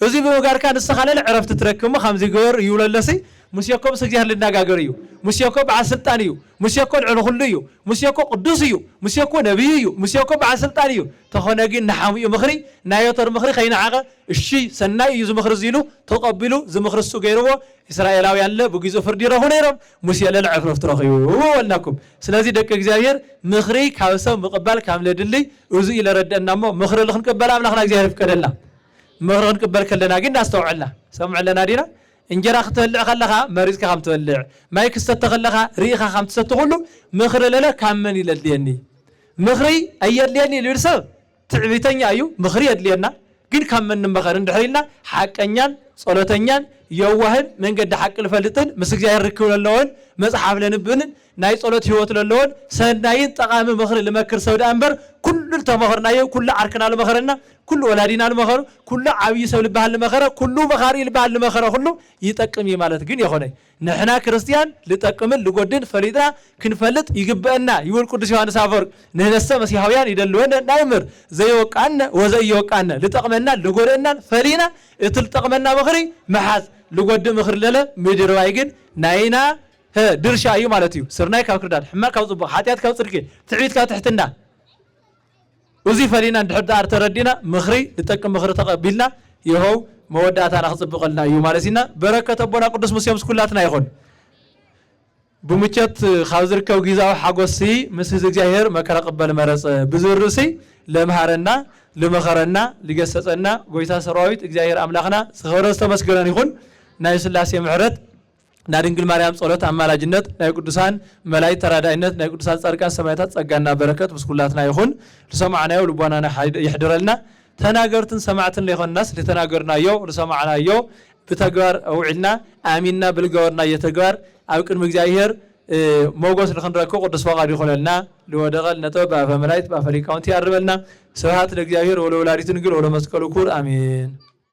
وزي بمجاركا نسخة لا عرفت تركمه 5 جور يوللسي مسيكم سجير للنجاجريو مسيكم عسلطانيو مسيكم علخليو مسيكم قدوسيو مسيكم نبييو مسيكم عسلطانيو تخوناجين نحامي مخري نايوتر مخري خينا عاقة الشيء سناي يزو مخرزيلو تقبلوا زو مخرسو غيرو إسرائيلاوي يلا بجيزو فردي رهونيرم مسيلا العفرف تراخيو ولناكم سلازي دك إجزاير مخري كاوسا مقبل كامل دلي وزي إلى رد النمو مخري لخن قبل أملاخنا إجزاير في كدلا مخري قبل كلنا جينا استوعنا سمع لنا دينا انجرا ختولع خلخا مريض كخم تولع مايك استتخلخا ريخا خم تستخلو مخر للا كامن يلديني مخري ايدليني ليرسب تعبيتنيا ايو مخري يدلينا ግን ከመን መኸር እንደህሪና ሐቀኛን ጸሎተኛን የዋህን መንገድ ሐቅ ለፈልጥን ምስግያ ይርክው ለለውን መጽሐፍ ለንብን ናይ ጸሎት ህይወት ለለውን ሰናይን ጠቃሚ መኸር ለመክር ሰው ዳንበር ኩሉ ተመኸርና ኩሉ አርከና ለመኸርና ኩሉ ወላዲና ለመኸር ኩሉ ዓብይ ሰው ልባል ለመኸር ኩሉ መኻሪ ልባል ለመኸር ሁሉ ይጠቅም ማለት ግን የሆነ ነህና ክርስቲያን ልጠቅምን ልጎድን ፈሪዳ ክንፈልጥ ይግበና ይወል ቅዱስ ዮሐንስ አፈወርቅ ነህነሰ መሲሐውያን ይደልወን ናይምር ዘይወቃነ ወዘይወቃነ ልጠቅመና ልጎደና ፈሪና እትልጠቅመና መኸሪ መሐዝ ልጎድ መኸር ለለ ምድራይ ግን ናይና ድርሻ እዩ ማለት እዩ ስርናይ ካብ ክርዳድ ሕማቅ ካብ ጽቡቕ ኃጢአት ካብ ጽድቂ ትዕቢት ካብ ትሕትና وزي فلينا نحب دار تردينا مخري لتكم مخري تقبلنا يهو موداتنا خصبق لنا يوم على بركة أبونا قدس مسيم كلاتنا يخون بمجت خازر كوجيزا وحقوسي مسيز جاهر ما كان قبل مرس بزورسي لمهارنا لمخرنا لجسسنا قويتا سراويت جاهر أملاخنا سخرست مسجنا يخون نايس الله سيمعرت نادنجل مريم صلوات أملا جنة نايقدسان ملاي ترادينت نايقدسان صاركان سمايتات سجنا بركة بس كلاتنا يخون لسمعنا ولبوانا يحضر لنا تناجرتن سمعتن ليخون الناس لتناجرنا يو لسمعنا يو بتجار أو عنا آمنا بالجارنا يتجار أو كن مجاهر موجود لخندركو قدس فقاد يخللنا لو دخل نتوب بافملايت بافريكاونتي أربلنا سبحات الجزائر ولو لاريتون قل ولو مسكلو كور آمين